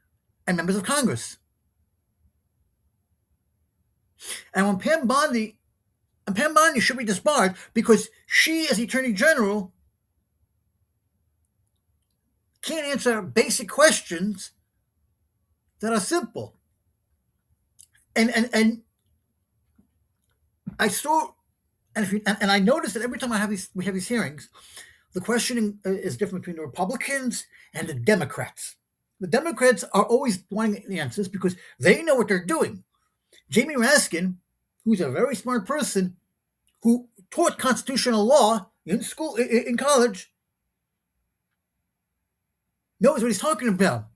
and members of Congress. And when Pam Bondi should be disbarred because she, as the Attorney General, can't answer basic questions that are simple. And I saw, and I noticed that every time we have these hearings, the questioning is different between the Republicans and the Democrats. The Democrats are always wanting the answers because they know what they're doing. Jamie Raskin, who's a very smart person, who taught constitutional law in school, in college, knows what he's talking about.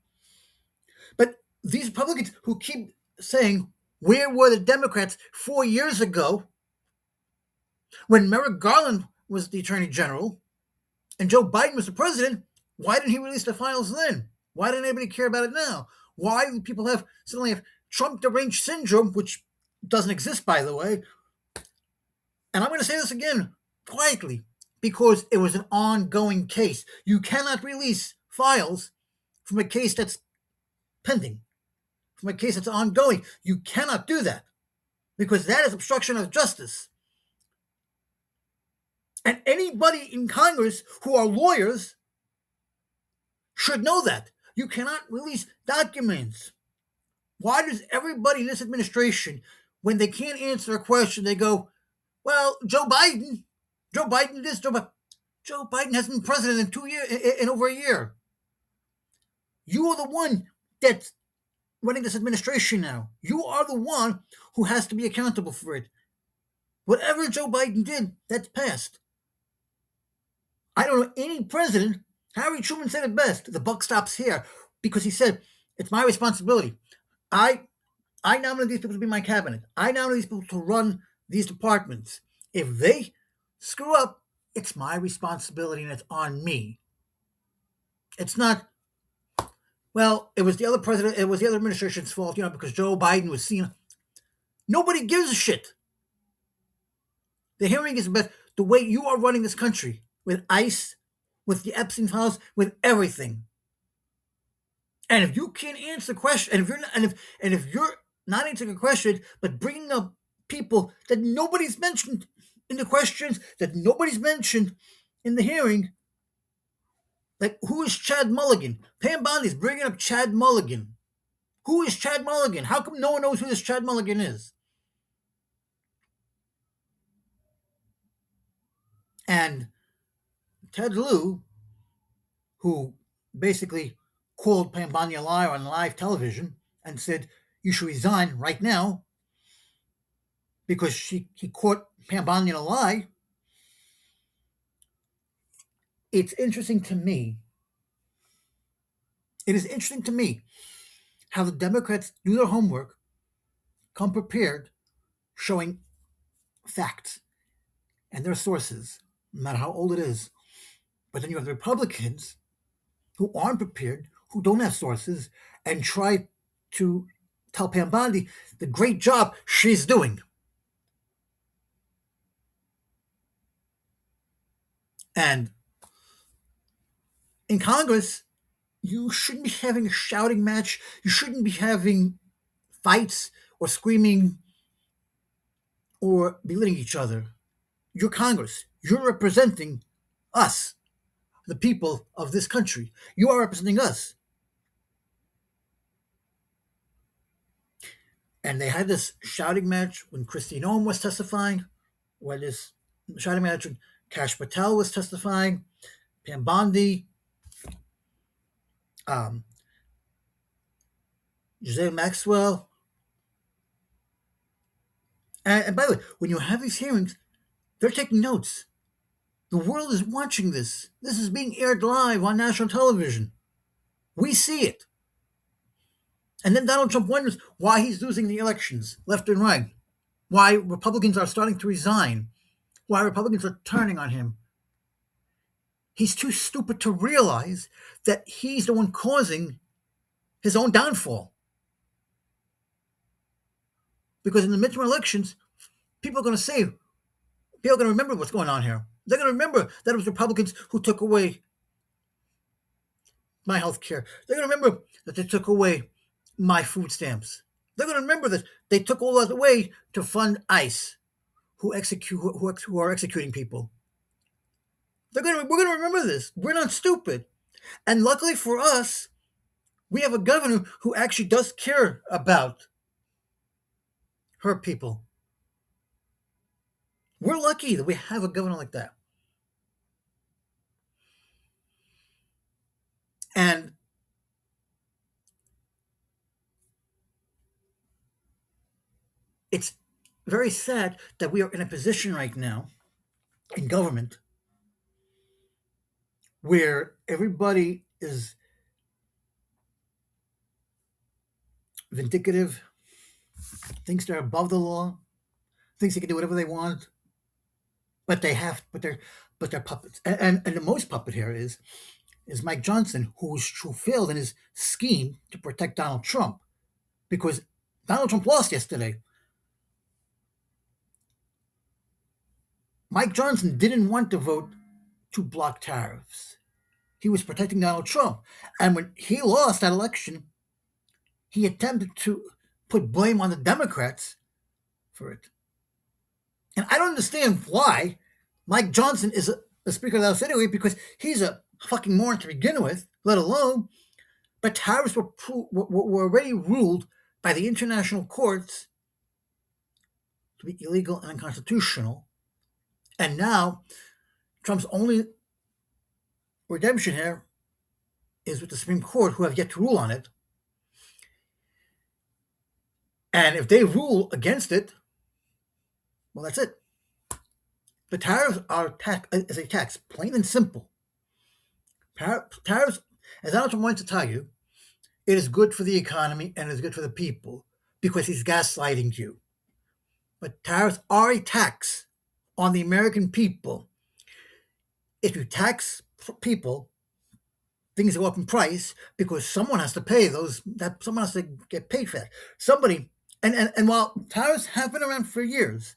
But these Republicans who keep saying, where were the Democrats 4 years ago when Merrick Garland was the Attorney General and Joe Biden was the president? Why didn't he release the files then? Why didn't anybody care about it now? Why do people suddenly have Trump deranged syndrome, which doesn't exist, by the way? And I'm going to say this again quietly because it was an ongoing case. You cannot release files from a case that's pending, from a case that's ongoing. You cannot do that because that is obstruction of justice. And anybody in Congress who are lawyers should know that. You cannot release documents. Why does everybody in this administration, when they can't answer a question, they go, well, Joe Biden this, Joe Biden hasn't been president in 2 years, in over a year. You are the one that's running this administration now. You are the one who has to be accountable for it. Whatever Joe Biden did, that's passed. I don't know any president. Harry Truman said it best. The buck stops here because he said, it's my responsibility. I nominate these people to be my cabinet. I nominate these people to run these departments. If they screw up, it's my responsibility and it's on me. It's not, well, it was the other president, it was the other administration's fault, because Joe Biden was seen. Nobody gives a shit. The hearing is about the way you are running this country with ICE, with the Epstein files, with everything. And if you can't answer the question, and if you're not answering a question, but bringing up people that nobody's mentioned in the questions, that nobody's mentioned in the hearing, like who is Chad Mulligan? Pam Bondi's bringing up Chad Mulligan. Who is Chad Mulligan? How come no one knows who this Chad Mulligan is? And Ted Lieu, who basically called Pam Bondi a liar on live television and said, you should resign right now because he caught Pam Bondi in a lie. It's interesting to me. It is interesting to me how the Democrats do their homework, come prepared, showing facts and their sources, no matter how old it is. But then you have the Republicans who aren't prepared, who don't have sources, and try to tell Pam Bondi the great job she's doing. And in Congress, you shouldn't be having a shouting match. You shouldn't be having fights or screaming or belittling each other. You're Congress. You're representing us, the people of this country. You are representing us. And they had this shouting match when Christine Ohm was testifying, when this shouting match when Kash Patel was testifying, Pam Bondi, Giselle Maxwell. And by the way, when you have these hearings, they're taking notes. The world is watching this. This is being aired live on national television. We see it. And then Donald Trump wonders why he's losing the elections left and right, why Republicans are starting to resign, why Republicans are turning on him. He's too stupid to realize that he's the one causing his own downfall. Because in the midterm elections, people are going to remember what's going on here. They're going to remember that it was Republicans who took away my health care. They're going to remember that they took away my food stamps. They're going to remember that they took all that away to fund ICE, who are executing people. We're going to remember this. We're not stupid. And luckily for us, we have a governor who actually does care about her people. We're lucky that we have a governor like that. And it's very sad that we are in a position right now in government where everybody is vindictive, thinks they're above the law, thinks they can do whatever they want, but they're puppets. And the most puppet here is Mike Johnson, who failed in his scheme to protect Donald Trump, because Donald Trump lost yesterday. Mike Johnson didn't want to vote to block tariffs. He was protecting Donald Trump. And when he lost that election, he attempted to put blame on the Democrats for it. And I don't understand why Mike Johnson is a Speaker of the House anyway, because he's a fucking moron to begin with, let alone. But tariffs were already ruled by the international courts to be illegal and unconstitutional. And now Trump's only redemption here is with the Supreme Court, who have yet to rule on it. And if they rule against it, well, that's it. The tariffs are a tax, plain and simple. Tariffs, as Donald Trump wants to tell you, it is good for the economy and it is good for the people because he's gaslighting you. But tariffs are a tax on the American people. If you tax people, things go up in price because someone has to pay those. That someone has to get paid for that. Somebody, and while tariffs have been around for years,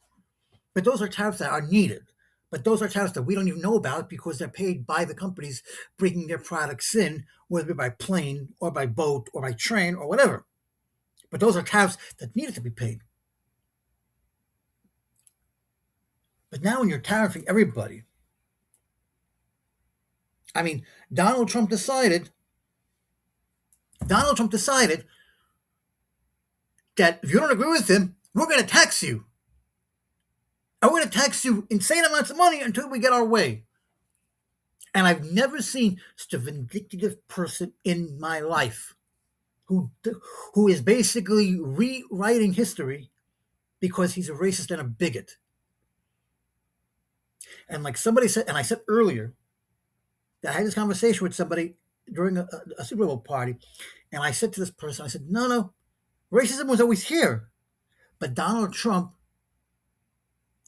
but those are tariffs that are needed. But those are tariffs that we don't even know about because they're paid by the companies bringing their products in, whether it be by plane or by boat or by train or whatever. But those are tariffs that needed to be paid. But now when you're tariffing everybody, I mean, Donald Trump decided that if you don't agree with him, we're going to tax you. And we're going to tax you insane amounts of money until we get our way. And I've never seen such a vindictive person in my life who is basically rewriting history because he's a racist and a bigot. And like somebody said, and I said earlier, that I had this conversation with somebody during a Super Bowl party, and I said to this person, I said, no, racism was always here, but Donald Trump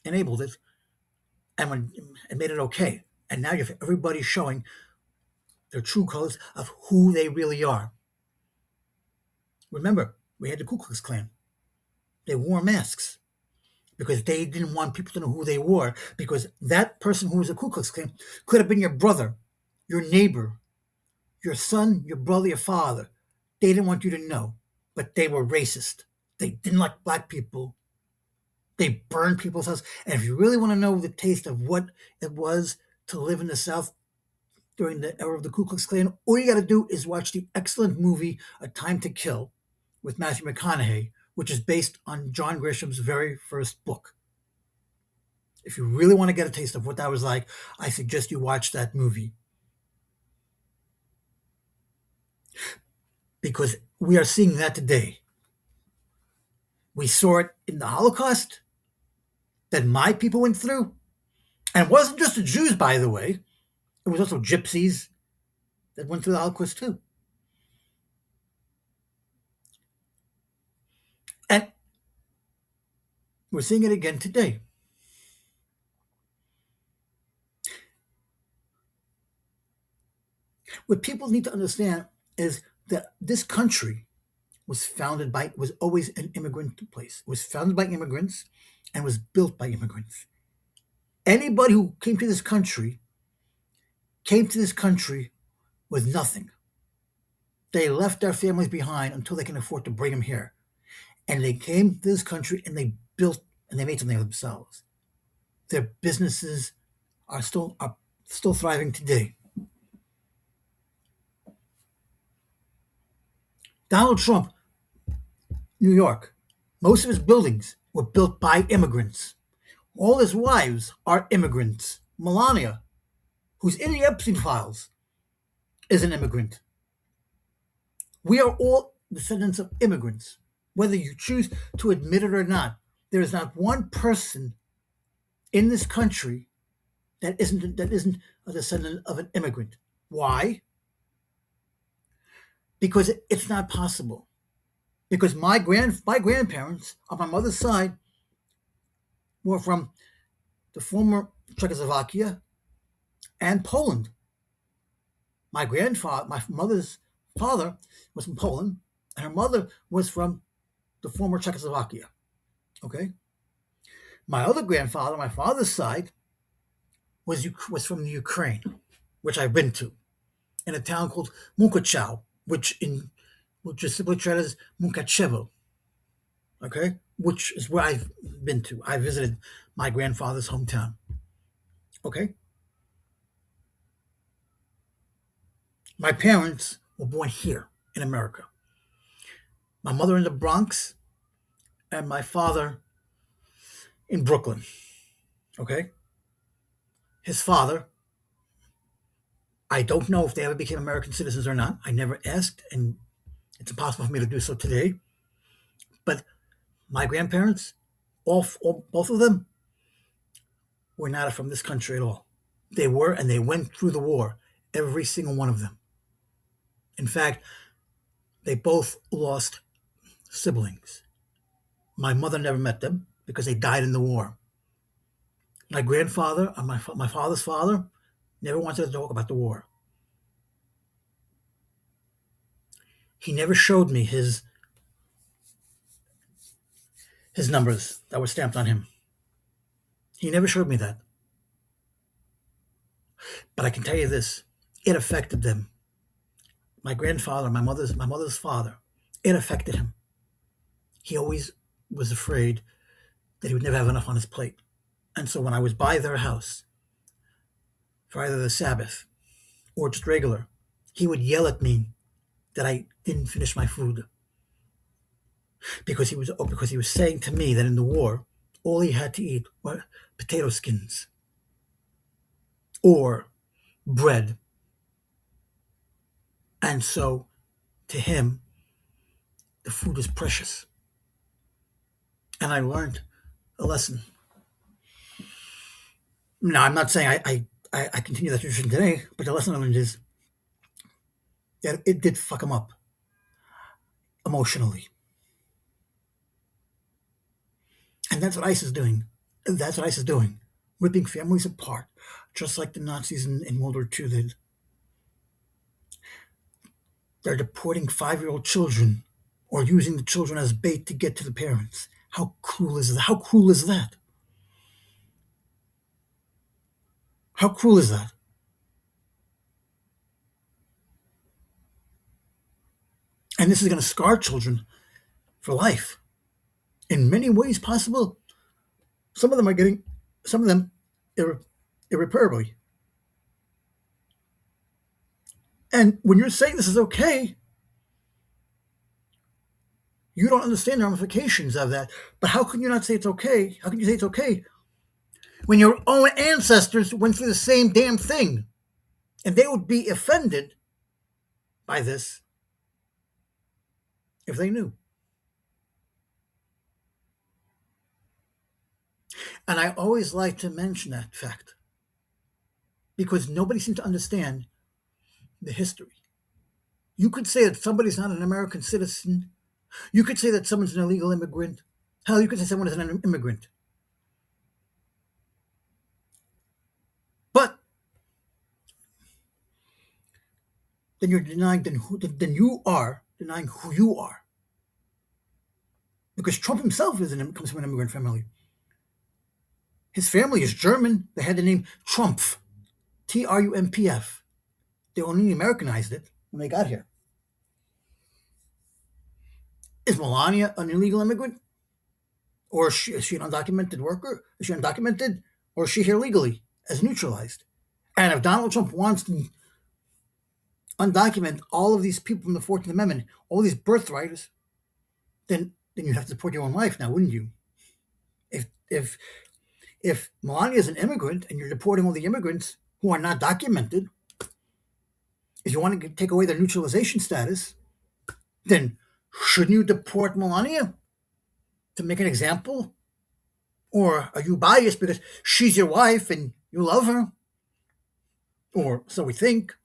enabled it and made it okay. And now you have everybody showing their true colors of who they really are. Remember, we had the Ku Klux Klan. They wore masks because they didn't want people to know who they were, because that person who was a Ku Klux Klan could have been your brother, your neighbor, your son, your brother, your father. They didn't want you to know, but they were racist. They didn't like black people. They burned people's houses. And if you really want to know the taste of what it was to live in the South during the era of the Ku Klux Klan, all you got to do is watch the excellent movie A Time to Kill with Matthew McConaughey, which is based on John Grisham's very first book. If you really want to get a taste of what that was like, I suggest you watch that movie. Because we are seeing that today. We saw it in the Holocaust that my people went through. And it wasn't just the Jews, by the way. It was also gypsies that went through the Holocaust too. And we're seeing it again today. What people need to understand is that this country was always an immigrant place. It was founded by immigrants and was built by immigrants. Anybody who came to this country with nothing. They left their families behind until they can afford to bring them here. And they came to this country and they built and they made something of themselves. Their businesses are still thriving today. Donald Trump, New York, most of his buildings were built by immigrants. All his wives are immigrants. Melania, who's in the Epstein files, is an immigrant. We are all descendants of immigrants, whether you choose to admit it or not. There is not one person in this country that isn't a descendant of an immigrant. Why? Because it's not possible. Because my grandparents on my mother's side were from the former Czechoslovakia and Poland. My mother's father was from Poland, and her mother was from the former Czechoslovakia. Okay, my other grandfather, my father's side, was from the Ukraine, which I've been to, in a town called Mukachev, which is simply translated as Mukachevo. Okay, which is where I've been to. I visited my grandfather's hometown. Okay, my parents were born here in America. My mother in the Bronx, and my father in Brooklyn. Okay, his father. I don't know if they ever became American citizens or not. I never asked, and it's impossible for me to do so today. But my grandparents, both of them, were not from this country at all. They were, and they went through the war, every single one of them. In fact, they both lost siblings. My mother never met them because they died in the war. My grandfather, my father's father, never wanted to talk about the war. He never showed me his numbers that were stamped on him. He never showed me that. But I can tell you this, it affected them. My grandfather, my mother's father, it affected him. He always was afraid that he would never have enough on his plate. And so when I was by their house for either the Sabbath or just regular, he would yell at me that I didn't finish my food because he was saying to me that in the war, all he had to eat were potato skins or bread. And so to him, the food is precious. And I learned a lesson. Now, I'm not saying I continue that tradition today, but the lesson I learned is that it did fuck him up emotionally. And that's what ICE is doing. That's what ICE is doing. Ripping families apart, just like the Nazis in World War II did. They're deporting 5-year-old children or using the children as bait to get to the parents. How cruel is that? How cruel is that? How cruel is that? And this is going to scar children for life in many ways possible. Some of them irreparably. And when you're saying this is okay, you don't understand the ramifications of that. But how can you not say it's okay? How can you say it's okay when your own ancestors went through the same damn thing? And they would be offended by this if they knew. And I always like to mention that fact because nobody seems to understand the history. You could say that somebody's not an American citizen. You could say that someone's an illegal immigrant. Hell, you could say someone is an immigrant. But then you're denying then you are denying who you are. Because Trump himself comes from an immigrant family. His family is German. They had the name Trumpf, Trumpf. They only Americanized it when they got here. Is Melania an illegal immigrant? Or is she an undocumented worker? Is she undocumented? Or is she here legally as neutralized? And if Donald Trump wants to undocument all of these people from the 14th Amendment, all these birthrights, then you have to support your own life now, wouldn't you? If if if Melania is an immigrant and you're deporting all the immigrants who are not documented, if you want to take away their neutralization status, then shouldn't you deport Melania to make an example? Or are you biased because she's your wife and you love her? Or so we think.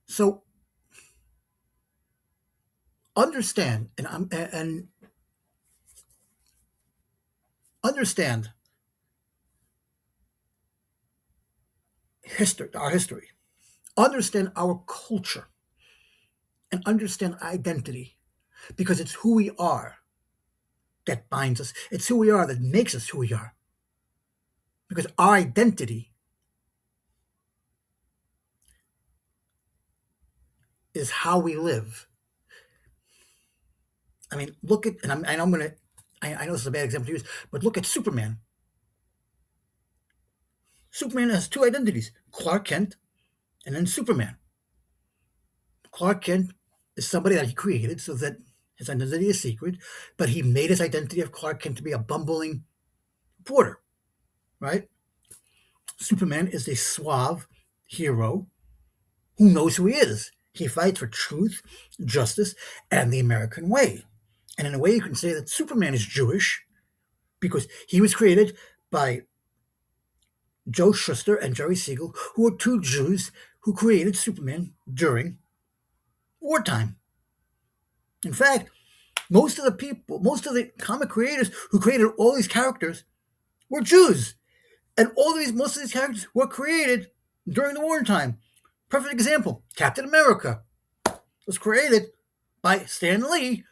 So understand and understand history, our history. Understand our culture and understand identity because it's who we are that binds us. It's who we are that makes us who we are. Because our identity is how we live. I mean, look at, and I'm going to, I know this is a bad example to use, but look at Superman. Superman has two identities, Clark Kent and then Superman. Clark Kent is somebody that he created so that his identity is secret, but he made his identity of Clark Kent to be a bumbling reporter, right? Superman is a suave hero who knows who he is. He fights for truth, justice, and the American way. And in a way, you can say that Superman is Jewish because he was created by Joe Shuster and Jerry Siegel, who were two Jews who created Superman during wartime. In fact, most of the comic creators who created all these characters were Jews. And most of these characters were created during the wartime. Perfect example, Captain America was created by Stan Lee,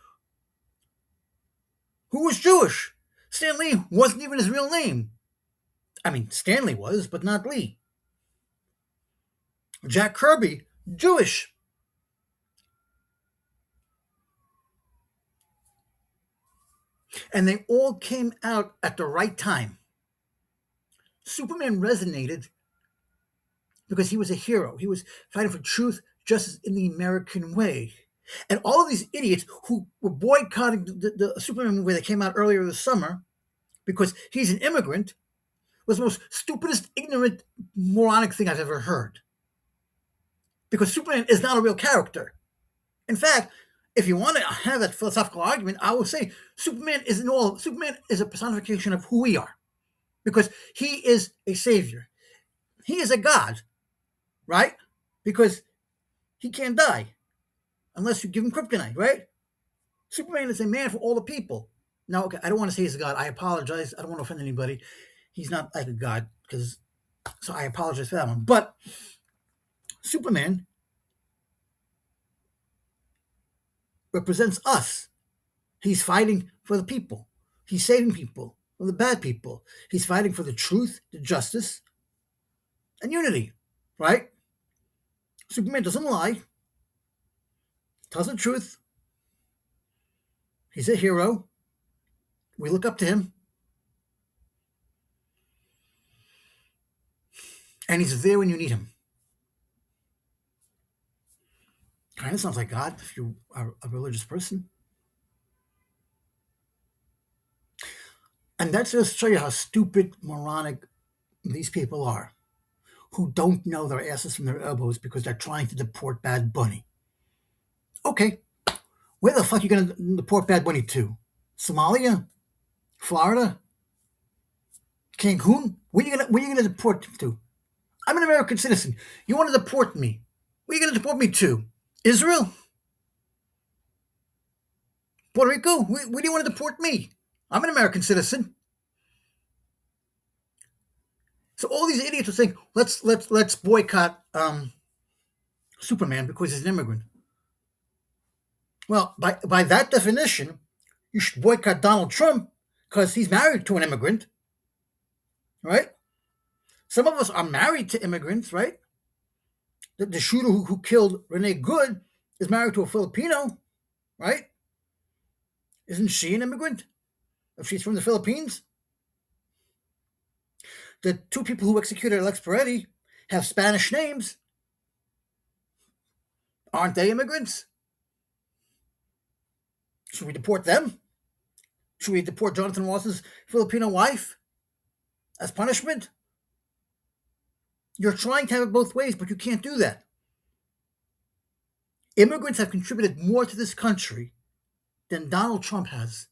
who was Jewish. Stan Lee wasn't even his real name. I mean, Stanley was, but not Lee. Jack Kirby, Jewish. And they all came out at the right time. Superman resonated because he was a hero. He was fighting for truth, justice in the American way. And all of these idiots who were boycotting the Superman movie that came out earlier this summer because he's an immigrant was the most stupidest, ignorant, moronic thing I've ever heard. Because Superman is not a real character. In fact, if you want to have that philosophical argument, I will say Superman is a personification of who we are. Because he is a savior. He is a god, right? Because he can't die unless you give him kryptonite, right? Superman is a man for all the people. Now, okay, I don't want to say he's a god. I apologize. I don't want to offend anybody. He's not like a god, so I apologize for that one. But Superman represents us. He's fighting for the people. He's saving people from the bad people. He's fighting for the truth, the justice, and unity, right? Superman doesn't lie, tells the truth. He's a hero. We look up to him. And he's there when you need him. Kind of sounds like God if you are a religious person. And that's just to show you how stupid, moronic these people are who don't know their asses from their elbows because they're trying to deport Bad Bunny. Okay, where the fuck are you going to deport Bad Bunny to? Somalia? Florida? Cancun? Where are you gonna deport him to? I'm an American citizen. You want to deport me? Where are you going to deport me to? Israel? Puerto Rico? Where do you want to deport me? I'm an American citizen. So all these idiots are saying, let's boycott Superman because he's an immigrant. Well, by that definition, you should boycott Donald Trump because he's married to an immigrant, right? Some of us are married to immigrants, right? The shooter who killed Rene Good is married to a Filipino, right? Isn't she an immigrant? If she's from the Philippines? The two people who executed Alex Peretti have Spanish names. Aren't they immigrants? Should we deport them? Should we deport Jonathan Ross's Filipino wife as punishment? You're trying to have it both ways, but you can't do that. Immigrants have contributed more to this country than Donald Trump has.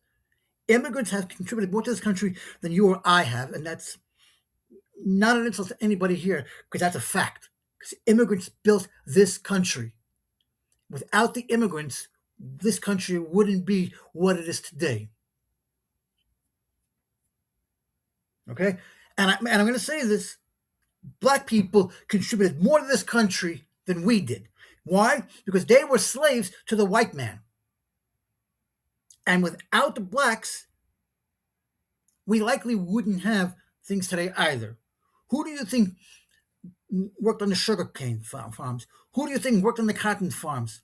Immigrants have contributed more to this country than you or I have, and that's not an insult to anybody here, because that's a fact. Because immigrants built this country. Without the immigrants, this country wouldn't be what it is today. Okay? And I'm going to say this. Black people contributed more to this country than we did. Why? Because they were slaves to the white man. And without the blacks, we likely wouldn't have things today either. Who do you think worked on the sugar cane farms? Who do you think worked on the cotton farms?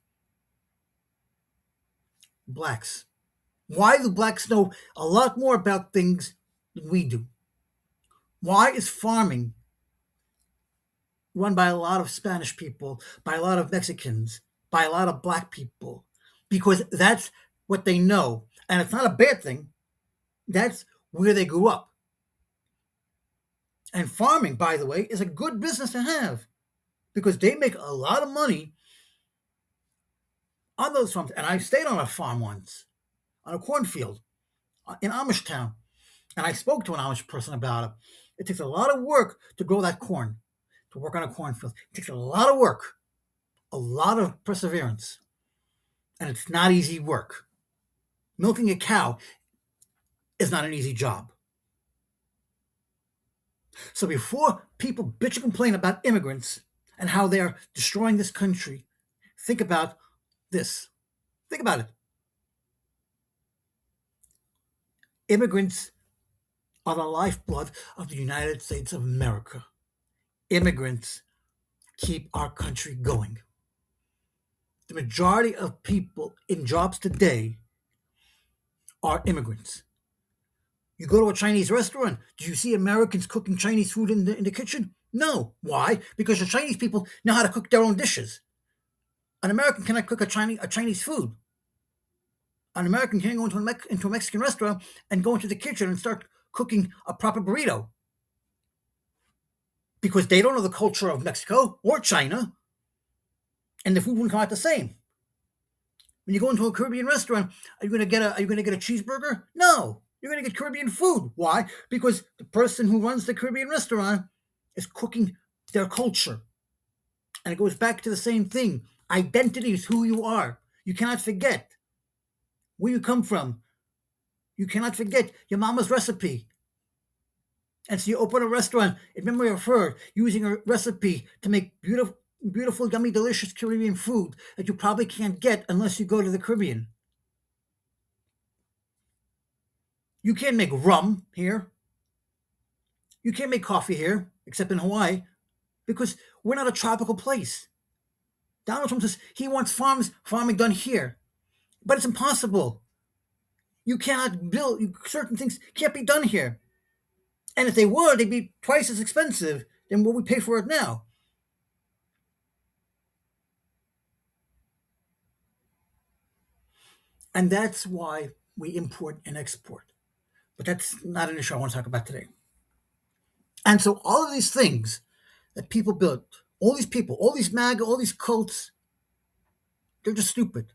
Blacks. Why do blacks know a lot more about things than we do? Why is farming run by a lot of Spanish people, by a lot of Mexicans, by a lot of black people? Because that's what they know. And it's not a bad thing. That's where they grew up. And farming, by the way, is a good business to have because they make a lot of money on those farms. And I stayed on a farm once, on a cornfield in Amish town. And I spoke to an Amish person about it. It takes a lot of work to grow that corn, to work on a cornfield. It takes a lot of work, a lot of perseverance. And it's not easy work. Milking a cow is not an easy job. So before people bitch and complain about immigrants and how they're destroying this country, think about this. Think about it. Immigrants are the lifeblood of the United States of America. Immigrants keep our country going. The majority of people in jobs today are immigrants. You go to a Chinese restaurant, do you see Americans cooking Chinese food in the kitchen? No. Why? Because the Chinese people know how to cook their own dishes. An American cannot cook a Chinese food. An American can't go into a Mexican restaurant and go into the kitchen and start cooking a proper burrito because they don't know the culture of Mexico or China, and the food wouldn't come out the same. When you go into a Caribbean restaurant, are you going to get a cheeseburger? No, you're going to get Caribbean food. Why? Because the person who runs the Caribbean restaurant is cooking their culture, and it goes back to the same thing. Identity is who you are. You cannot forget where you come from. You cannot forget your mama's recipe. And so you open a restaurant in memory of her, using a recipe to make beautiful, yummy, delicious Caribbean food that you probably can't get unless you go to the Caribbean. You can't make rum here. You can't make coffee here, except in Hawaii, because we're not a tropical place. Donald Trump says he wants farming done here, but it's impossible. You cannot build, certain things can't be done here. And if they were, they'd be twice as expensive than what we pay for it now. And that's why we import and export. But that's not an issue I want to talk about today. And so all of these things that people built, all these people, all these MAGA, all these cults, they're just stupid.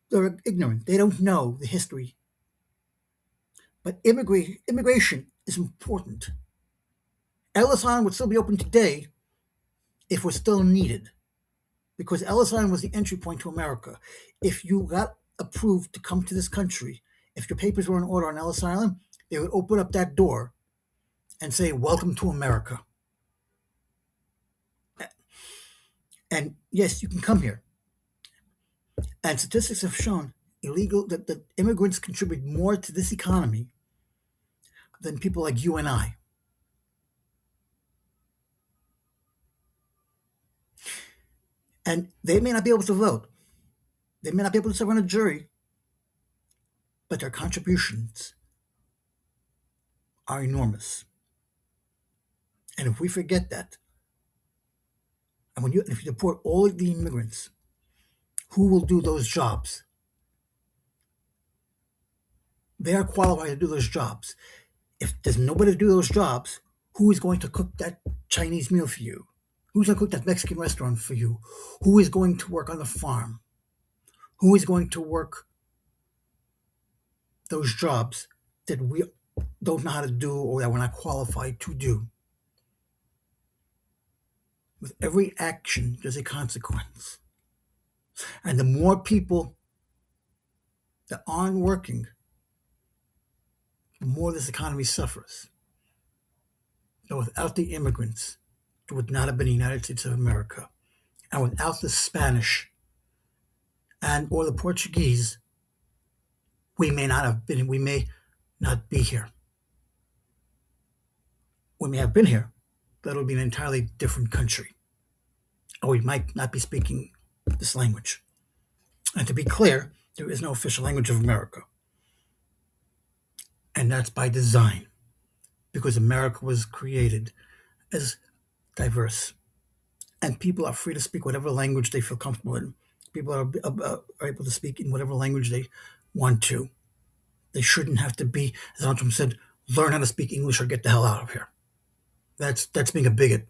They're ignorant. They don't know the history. But immigration is important. Ellis Island would still be open today if we're still needed, because Ellis Island was the entry point to America. If you got approved to come to this country, if your papers were in order on Ellis Island, they would open up that door and say, "Welcome to America." And yes, you can come here. And statistics have shown that immigrants contribute more to this economy than people like you and I. And they may not be able to vote, they may not be able to serve on a jury, but their contributions are enormous. And if we forget that, and if you deport all of the immigrants, who will do those jobs? They are qualified to do those jobs. If there's nobody to do those jobs, who is going to cook that Chinese meal for you? Who's going to cook that Mexican restaurant for you? Who is going to work on the farm? Who is going to work those jobs that we don't know how to do or that we're not qualified to do? With every action, there's a consequence. And the more people that aren't working, the more this economy suffers. But without the immigrants, there would not have been the United States of America. And without the Spanish and or the Portuguese, we may not be here. We may have been here, but it'll be an entirely different country. Or we might not be speaking this language. And to be clear, there is no official language of America. And that's by design, because America was created as diverse. And people are free to speak whatever language they feel comfortable in. People are able to speak in whatever language they want to. They shouldn't have to be, as Donald Trump said, learn how to speak English or get the hell out of here. That's being a bigot,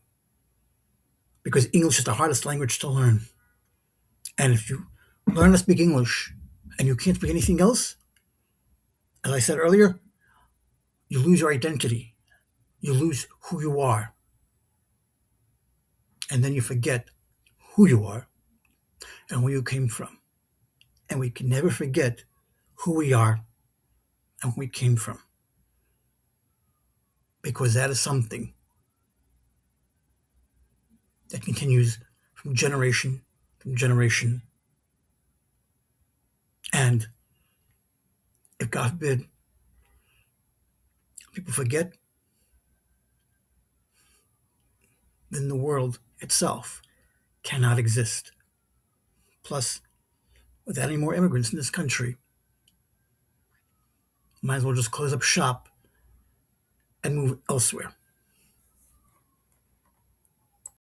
because English is the hardest language to learn. And if you learn to speak English and you can't speak anything else, as I said earlier, you lose your identity. You lose who you are. And then you forget who you are and where you came from. And we can never forget who we are and where we came from, because that is something that continues from generation to generation. And if, God forbid, people forget, then the world itself cannot exist. Plus, without any more immigrants in this country, might as well just close up shop and move elsewhere.